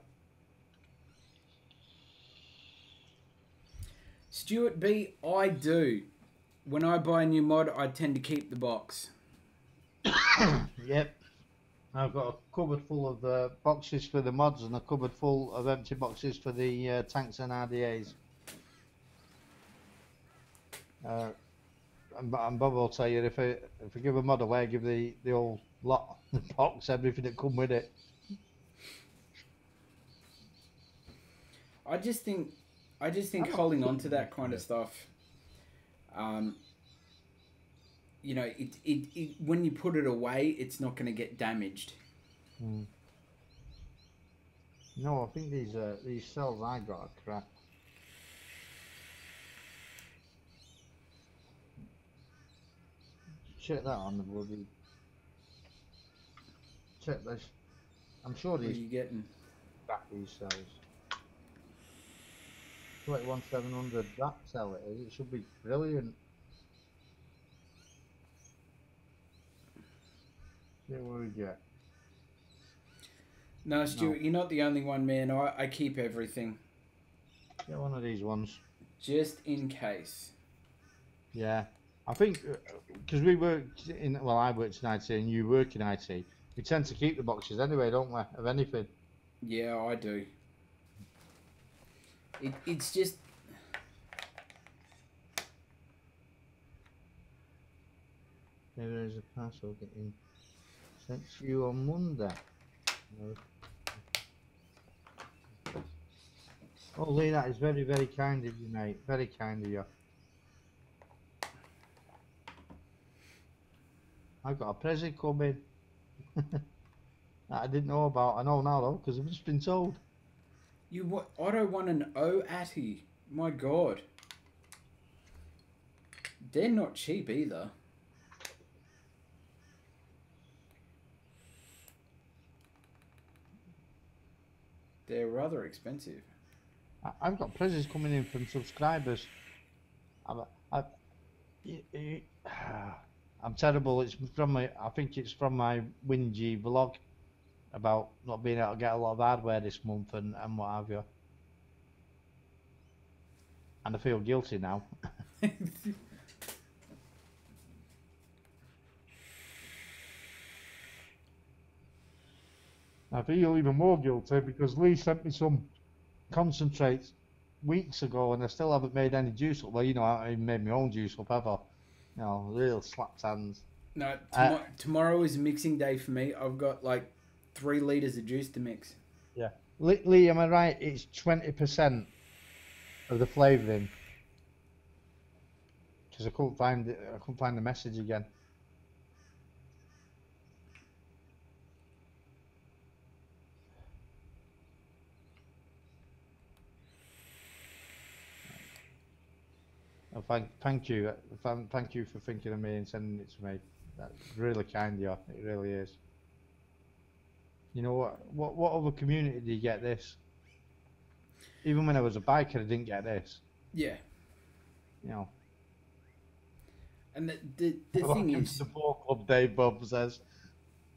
Stuart B, I do. When I buy a new mod, I tend to keep the box. Yep. I've got a cupboard full of boxes for the mods and a cupboard full of empty boxes for the tanks and RDAs. And Bob will tell you if I give a mod away, I give the whole lot, the box, everything that come with it. I just think holding on to that kind of stuff, you know, it when you put it away, it's not going to get damaged. No, I think these cells I got are crap. Check that on the bloody. Check this. I'm sure What are these you getting? these cells. 21700 that cell it is. It should be brilliant. See what we get. No, Stuart, You're not the only one, man. I keep everything. Get one of these ones. Just in case. Yeah. I think, because we worked in, well, I worked in IT and you work in IT, we tend to keep the boxes anyway, don't we, of anything? Yeah, I do. It's just... Maybe there's a parcel getting sent to you on Monday. No. Oh, Lee, that is very, very kind of you, mate. Very kind of you. I've got a present coming. That I didn't know about. I know now, though, because I've just been told. Otto won an O-Atty. My God. They're not cheap either. They're rather expensive. I've got presents coming in from subscribers. I'm terrible. It's from I think it's from my whingy vlog about not being able to get a lot of hardware this month and what have you. And I feel guilty now. I feel even more guilty because Lee sent me some Concentrates weeks ago and I still haven't made any juice up. Well, you know, I haven't even made my own juice up ever. You know, real slapped hands. No, tomorrow is mixing day for me. I've got like 3 litres of juice to mix. Yeah. Lee, am I right? It's 20% of the flavouring. Because I couldn't find it. I couldn't find the message again. Well, thank you. Thank you for thinking of me and sending it to me. That's really kind of you. It really is. You know what other community do you get this? Even when I was a biker, I didn't get this. Yeah. You know. And the thing Welcome to is, the Ball Club Day, Bob says.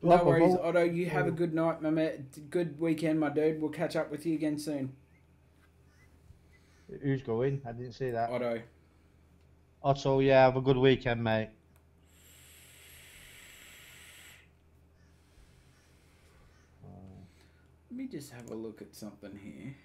no Bob, worries, Otto. You have a good night, my man. Good weekend, my dude. We'll catch up with you again soon. Who's going? I didn't see that. Otto. Otto, yeah, have a good weekend, mate. Let me just have a look at something here.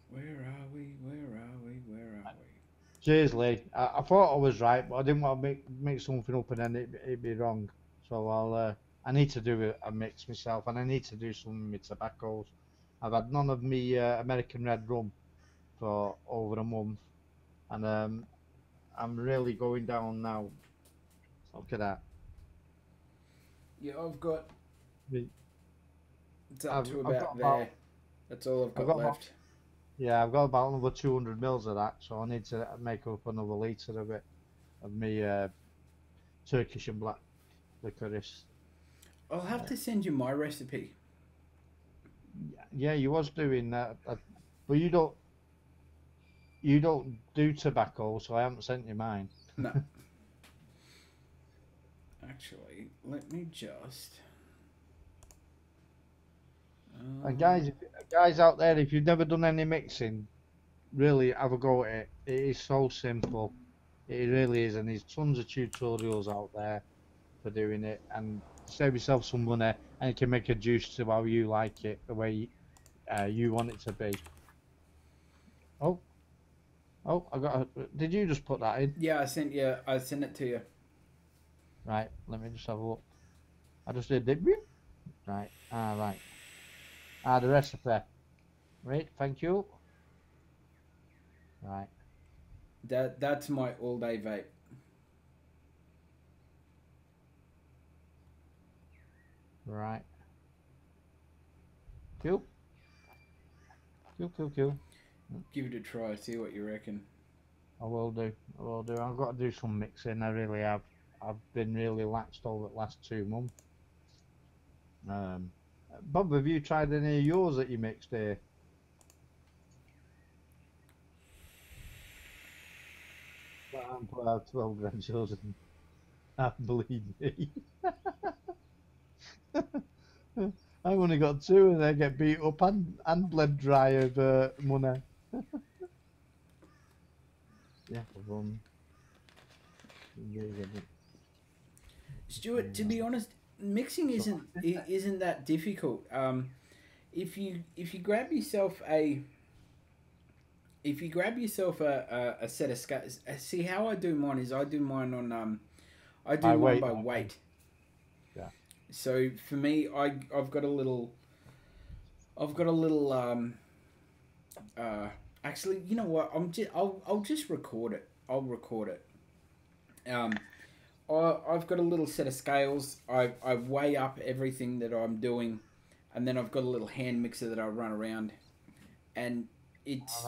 Where are we? Where are we? Where are we? Cheers, Lee. I thought I was right, but I didn't want to make something up and then it'd be wrong. So I need to do a mix myself, and I need to do some of my tobaccos. I've had none of me American red rum for over a month, and I'm really going down now. Look at that. Yeah, I've got. Me- It's up to I've about got there. That's all I've got got left. Yeah, I've got about another 200 mils of that, so I need to make up another litre of it, of me Turkish and black licorice. I'll have to send you my recipe. Yeah, you was doing that, but you don't do tobacco, so I haven't sent you mine. No. Actually, let me just. And guys out there, if you've never done any mixing, really have a go at it. It is so simple. It really is, and there's tons of tutorials out there for doing it, and save yourself some money, and you can make a juice to how you like it, the way you want it to be. Oh, did you just put that in? Yeah, I sent it to you. Right, let me just have a look. I just did it. Right, right. The recipe. Right, thank you. Right. That's my all day vape. Right. Cool. Cool. Give it a try, see what you reckon. I will do. I've got to do some mixing. I really have. I've been really laxed over the last 2 months. Bob, have you tried any of yours that you mixed here? I'm proud 12 grandchildren. Believe me. I've only got 2 and they get beat up and bled dry of money. Yeah, Stuart, to be honest, mixing isn't that difficult. If you grab yourself a set of scales, see how I do mine is I do mine on I do mine by weight. Yeah. So for me, I've got a little actually, you know what? I'll just record it. I'll record it. I've got a little set of scales. I weigh up everything that I'm doing, and then I've got a little hand mixer that I run around, and it's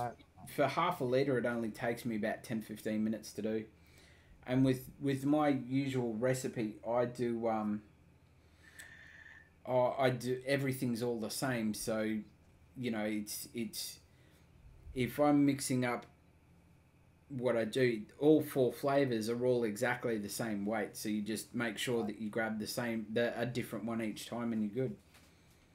for half a litre. It only takes me about 10-15 minutes to do, and with my usual recipe, I do everything's all the same. So, you know, it's if I'm mixing up what I do, all 4 flavors are all exactly the same weight. So you just make sure that you grab a different one each time, and you're good.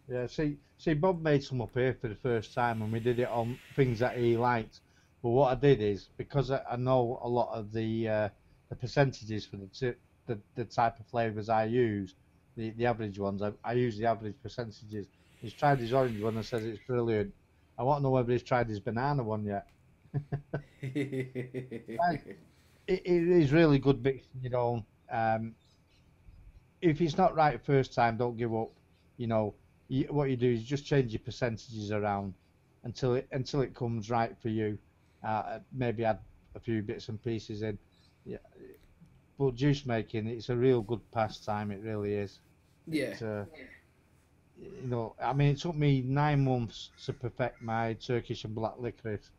Yeah, see, Bob made some up here for the first time, and we did it on things that he liked. But what I did is, because I know a lot of the percentages for the type of flavors I use, the average ones, I use the average percentages. He's tried his orange one and says it's brilliant. I want to know whether he's tried his banana one yet. It is really good mixing your own. If it's not right first time, don't give up. You know, what you do is just change your percentages around until it comes right for you. Maybe add a few bits and pieces in. Yeah, but juice making, it's a real good pastime. It really is. Yeah. It's, you know, I mean, it took me 9 months to perfect my Turkish and black licorice.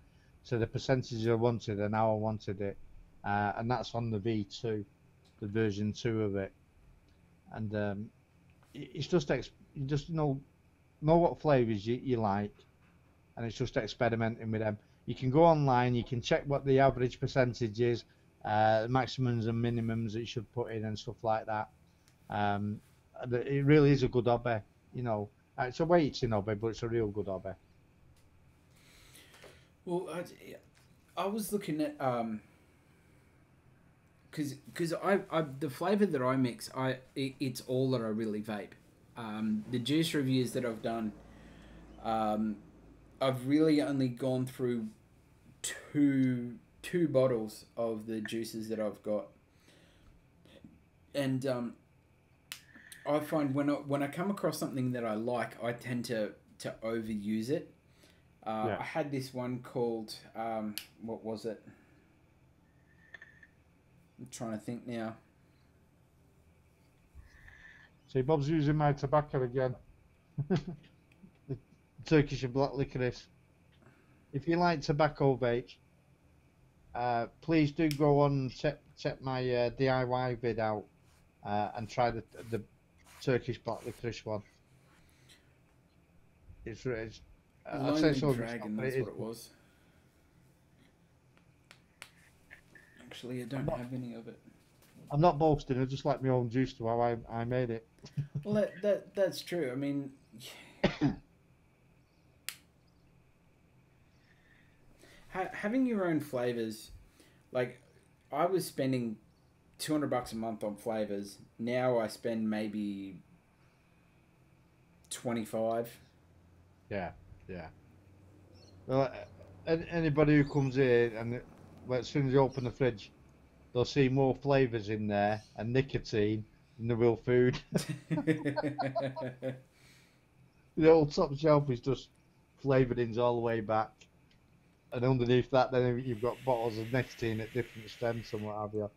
So the percentage I wanted and how I wanted it, and that's on the V2, the version 2 of it. And it's just you just know what flavors you like, and it's just experimenting with them. You can go online, you can check what the average percentage is, maximums and minimums that you should put in and stuff like that. It really is a good hobby, you know. It's a waiting hobby, but it's a real good hobby. Well, I was looking at because I the flavor that I mix, it's all that I really vape. The juice reviews that I've done, I've really only gone through two bottles of the juices that I've got, and I find when I come across something that I like, I tend to overuse it. Yeah. I had this one called what was it? I'm trying to think now. See, Bob's using my tobacco again. The Turkish and black licorice. If you like tobacco vapes, please do go on and check my DIY vid out and try the Turkish black licorice one. It's I'd say Lonely so. Dragon, that's what it was. Actually, I don't have any of it. I'm not boasting. I just like my own juice to how I made it. Well, that's true. I mean, having your own flavors, like I was spending $200 a month on flavors. Now I spend maybe 25. Yeah. Well, anybody who comes here and well, as soon as you open the fridge, they'll see more flavours in there and nicotine than the real food. The whole top shelf is just flavourings all the way back, and underneath that, then you've got bottles of nicotine at different strengths and what have you.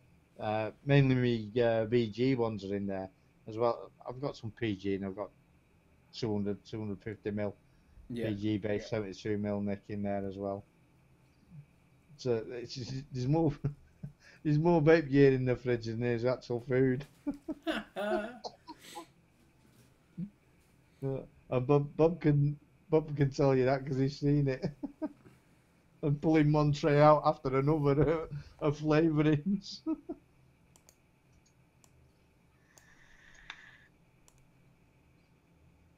Mainly me VG ones are in there as well. I've got some PG and I've got 250 ml PG based 72 ml nick in there as well. So it's just, there's more vape gear in the fridge than there's actual food. And Bob can tell you that because he's seen it. And pulling one tray out after another of flavourings.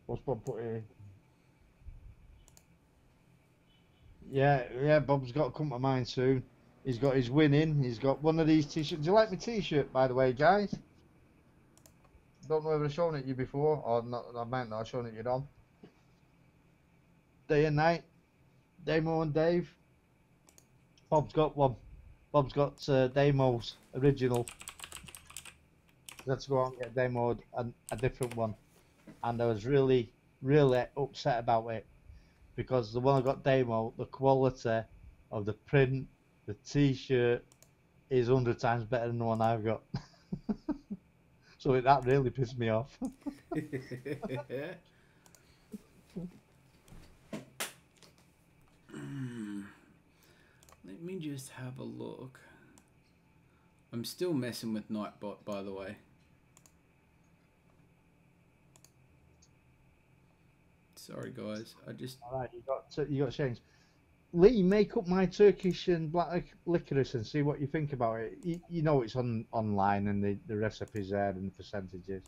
What's Bob put here? Yeah, Bob's got to come to mine soon. He's got his winning. He's got one of these t-shirts. Do you like my t-shirt, by the way, guys? Don't know if I've shown it you before, or not. I might not have shown it you, Dom. Day and night, Damo and Dave. Bob's got one. Bob's got Damo's original. Let's go out and get Damo a different one. And I was really upset about it because the one I got Damo, the quality of the print, the t-shirt is 100 times better than the one I've got. So that really pissed me off. Let me just have a look. I'm still messing with Nightbot, by the way. Sorry, guys. I just. All right, you got change. Lee, make up my Turkish and black licorice and see what you think about it. You know it's online and the recipe's there and the percentages.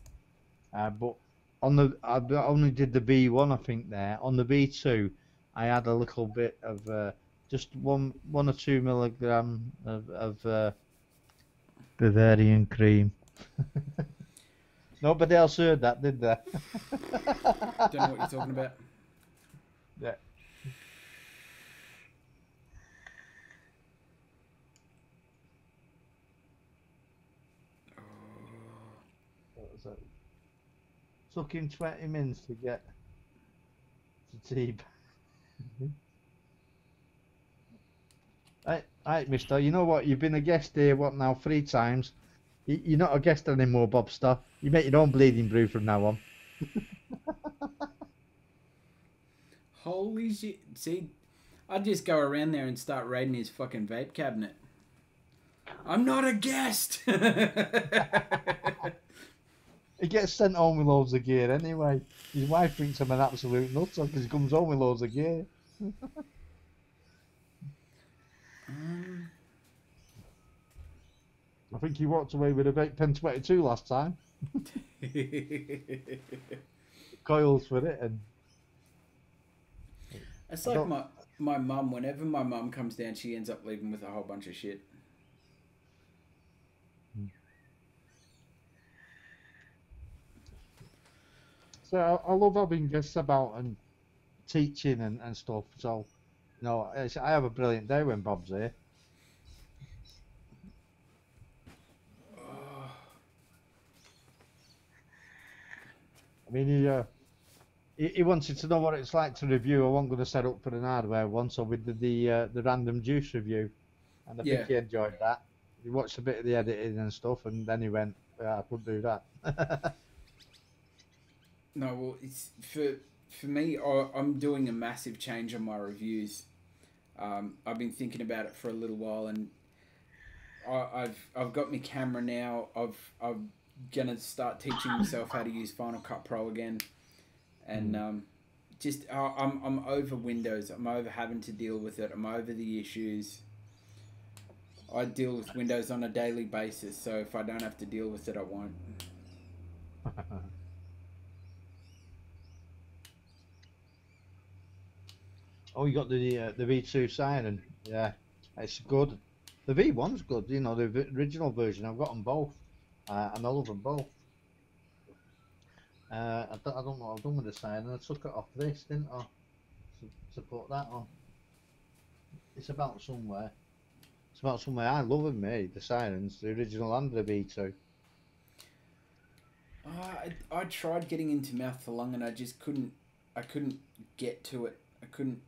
But I only did the B1 I think there. On the B2, I had a little bit of just one or 2 milligram of Bavarian cream. Nobody else heard that, did they? Don't know what you're talking about. Yeah. Took him 20 minutes to get to tea. Right, mister, you know what? You've been a guest here, what now, 3 times? You're not a guest anymore, Bobster. You make your own bleeding brew from now on. Holy shit. See, I'd just go around there and start raiding his fucking vape cabinet. I'm not a guest! He gets sent home with loads of gear anyway. His wife thinks I'm an absolute nutter because he comes home with loads of gear. I think he walked away with a Vape Pen 22 last time. Coils for it, and it's like my mum. Whenever my mum comes down, she ends up leaving with a whole bunch of shit. so I love having guests about and teaching and stuff. So, you know, I have a brilliant day when Bob's here. I mean, he wanted to know what it's like to review. I wasn't going to set up for an hardware one, so we did the random juice review, and I think he enjoyed that. He watched a bit of the editing and stuff, and then he went, "Yeah, I couldn't do that." No, well, it's for me. I'm doing a massive change on my reviews. I've been thinking about it for a little while, and I've got my camera now. I'm gonna start teaching myself how to use Final Cut Pro again, and I'm over Windows. I'm over having to deal with it. I'm over the issues. I deal with Windows on a daily basis, so if I don't have to deal with it, I won't. Oh, you got the V2 Siren. Yeah, it's good. The V1's good. You know, the original version. I've got them both, and I love them both. I don't know what I've done with the Siren. I took it off this, didn't I? To put that on. It's about somewhere. It's about somewhere. I love them, mate. The Sirens, the original and the V2. I tried getting into Mouth to Lung and I just couldn't. I couldn't get to it. I couldn't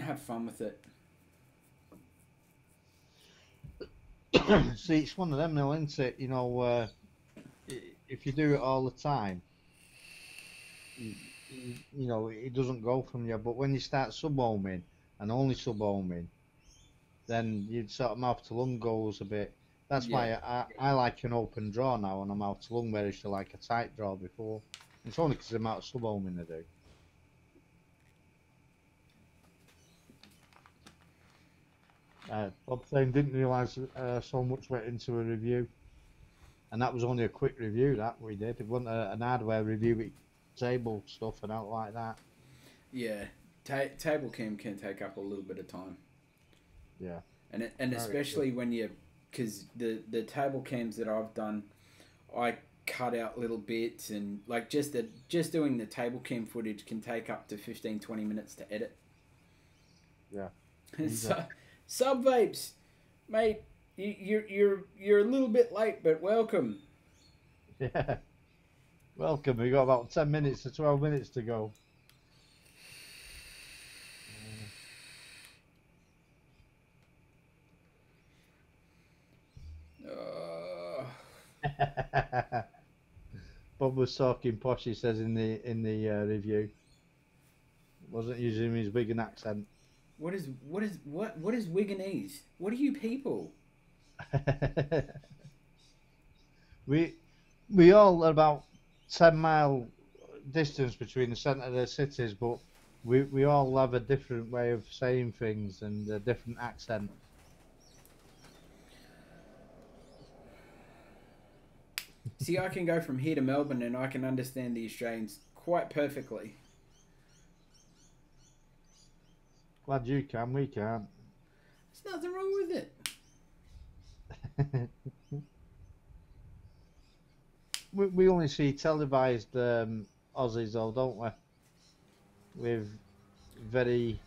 have fun with it. See, it's one of them now, isn't it? You know, if you do it all the time, you know, it doesn't go from you. But when you start sub-ohming and only sub-ohming, then you'd sort of mouth to lung goes a bit. That's why I like an open draw now on a mouth to lung, where I used to like a tight draw before. It's only because of the amount of sub-ohming I do. Bob saying didn't realise so much went into a review, and that was only a quick review that we did. It wasn't an hardware review with table stuff and out like that. Yeah, table cam can take up a little bit of time. Yeah, and especially when you, because the table cams that I've done, I cut out little bits, and like just doing the table cam footage can take up to 15-20 minutes to edit. Yeah. So, sub vapes, mate, you're a little bit late, but welcome. Yeah, welcome. We got about 10 minutes to 12 minutes to go. Bob was talking posh. He says in the review. Wasn't using his Wigan accent. What is Wiganese? What are you people? we all are about 10-mile distance between the centre of the cities, but we all have a different way of saying things and a different accent. See, I can go from here to Melbourne and I can understand the Australians quite perfectly. Glad you can, we can't. There's nothing wrong with it. we only see televised Aussies though, don't we? With very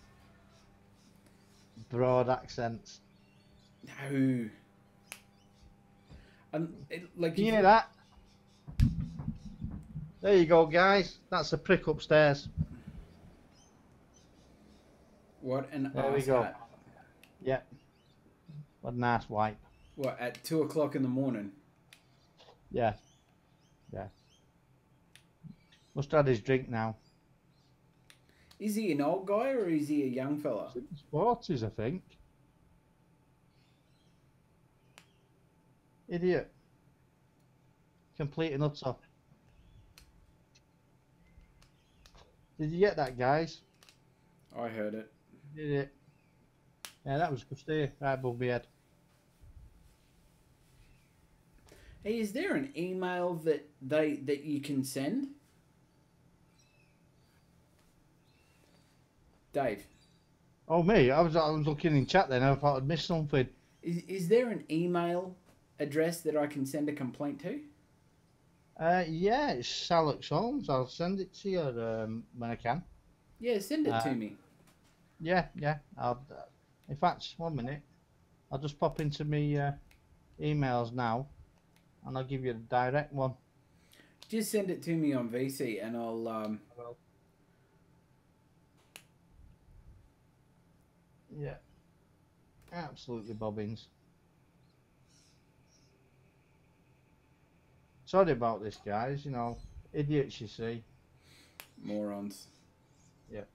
broad accents. No. Like Can you hear that? There you go, guys. That's a prick upstairs. What an There ass we go. hat. Yeah. What a nice wipe. What, at 2 o'clock in the morning? Yeah, yeah. Must have had his drink now. Is he an old guy or is he a young fella? It's in his 40s, I think. Idiot. Complete and utter. Did you get that, guys? I heard it. Did it? Yeah, that was good steer. Right above my head. Hey, is there an email that you can send? Dave. Oh, me? I was looking in chat then. I thought I'd missed something. Is there an email address that I can send a complaint to? Yeah, it's Alex Holmes. I'll send it to you when I can. Yeah, send it to me. Yeah, yeah. In fact, 1 minute. I'll just pop into my emails now, and I'll give you the direct one. Just send it to me on VC, and I'll. Well, yeah, absolutely bobbins. Sorry about this, guys. You know, idiots, you see. Morons. Yeah.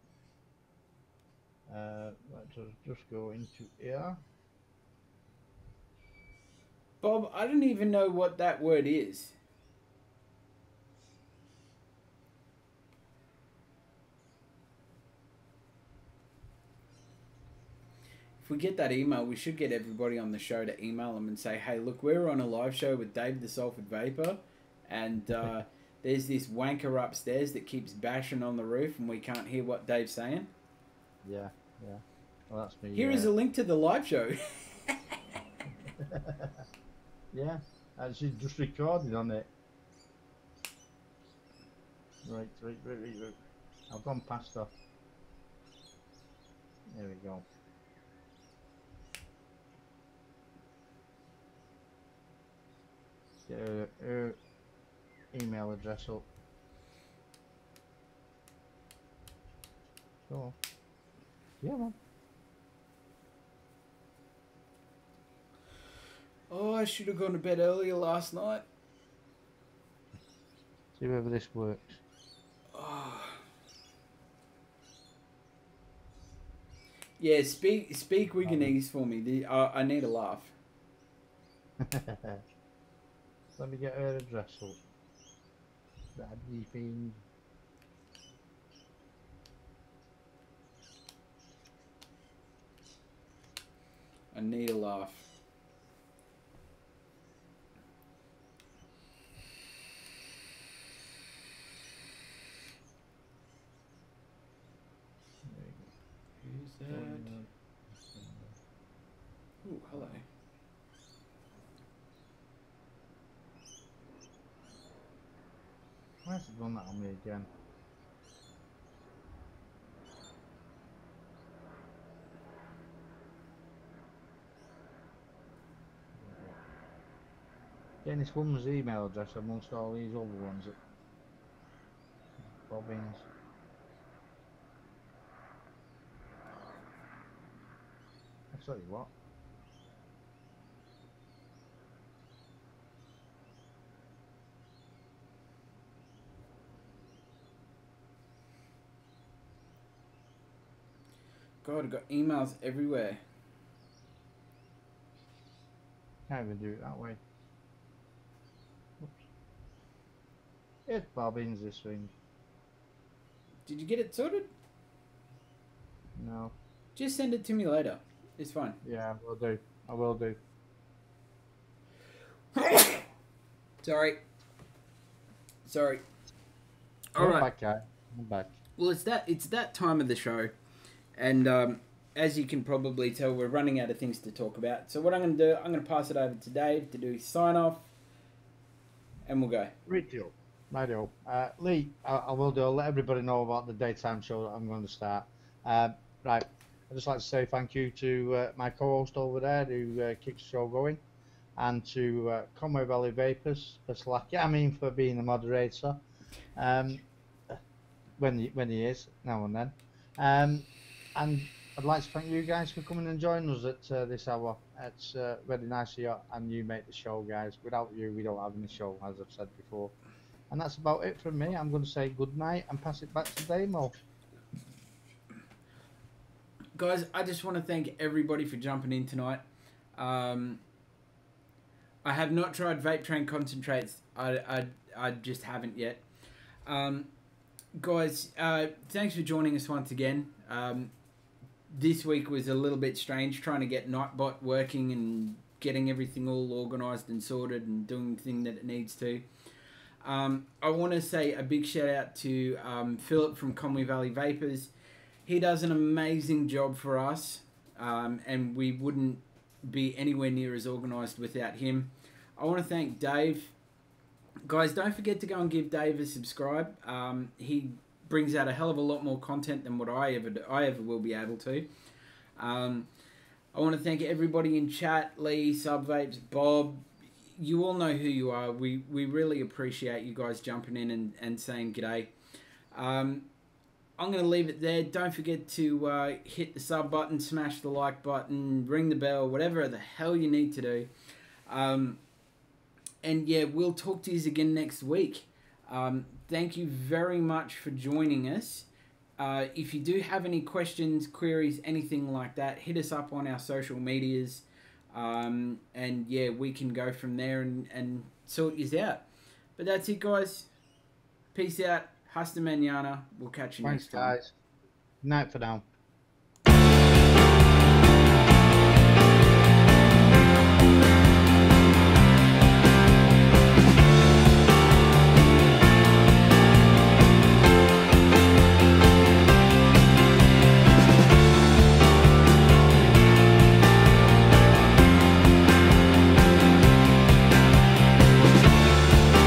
Let's just go into here. Bob, I don't even know what that word is. If we get that email, we should get everybody on the show to email them and say, hey, look, we're on a live show with Dave the Salford Vaper, and there's this wanker upstairs that keeps bashing on the roof, and we can't hear what Dave's saying. Yeah, yeah. Well, that's me. Here is a link to the live show. Yeah, actually just recorded on it. Right. I've gone past her. There we go. Get her email address up. Go on. Yeah, man. Oh, I should have gone to bed earlier last night. See whether this works. Oh. Yeah, speak Wiganese for me. I need a laugh. Let me get her address up. That thing. I need a laugh. Who's that? Ooh, hello. Why has it done that on me again? Getting this woman's email address amongst all these other ones. Bobbins. I'll tell you what. God, I've got emails everywhere. Can't even do it that way. Oops. It's bobbins, this thing. Did you get it sorted? No. Just send it to me later. It's fine. Yeah, I will do. I will do. Sorry. I'm All right. back, guy. I'm back. Well, it's that time of the show, and as you can probably tell, we're running out of things to talk about. So what I'm going to do, I'm going to pass it over to Dave to do his sign off, and we'll go. Radio. Lee, I will do. I'll let everybody know about the daytime show that I'm going to start. Right. I'd just like to say thank you to my co-host over there who keeps the show going, and to Conway Valley Vapors for being the moderator, when he is now and then, and I'd like to thank you guys for coming and joining us at this hour. It's very nice of you, and you make the show, guys. Without you, we don't have any show, as I've said before. And that's about it from me. I'm going to say good night and pass it back to Damo. Guys, I just want to thank everybody for jumping in tonight. I have not tried Vape Train concentrates. I just haven't yet. Guys, thanks for joining us once again. This week was a little bit strange, trying to get Nightbot working and getting everything all organised and sorted and doing the thing that it needs to. I want to say a big shout out to Philip from Conway Valley Vapers. He does an amazing job for us, and we wouldn't be anywhere near as organised without him. I want to thank Dave. Guys, don't forget to go and give Dave a subscribe. He brings out a hell of a lot more content than what I ever will be able to. I want to thank everybody in chat, Lee, Subvapes, Bob. You all know who you are. We really appreciate you guys jumping in and saying g'day. I'm going to leave it there. Don't forget to hit the sub button, smash the like button, ring the bell, whatever the hell you need to do. And yeah, we'll talk to you again next week. Thank you very much for joining us. If you do have any questions, queries, anything like that, hit us up on our social medias. And yeah, we can go from there and sort you out. But that's it, guys. Peace out. Hasta mañana. We'll catch you next time. Thanks, guys. Night for now.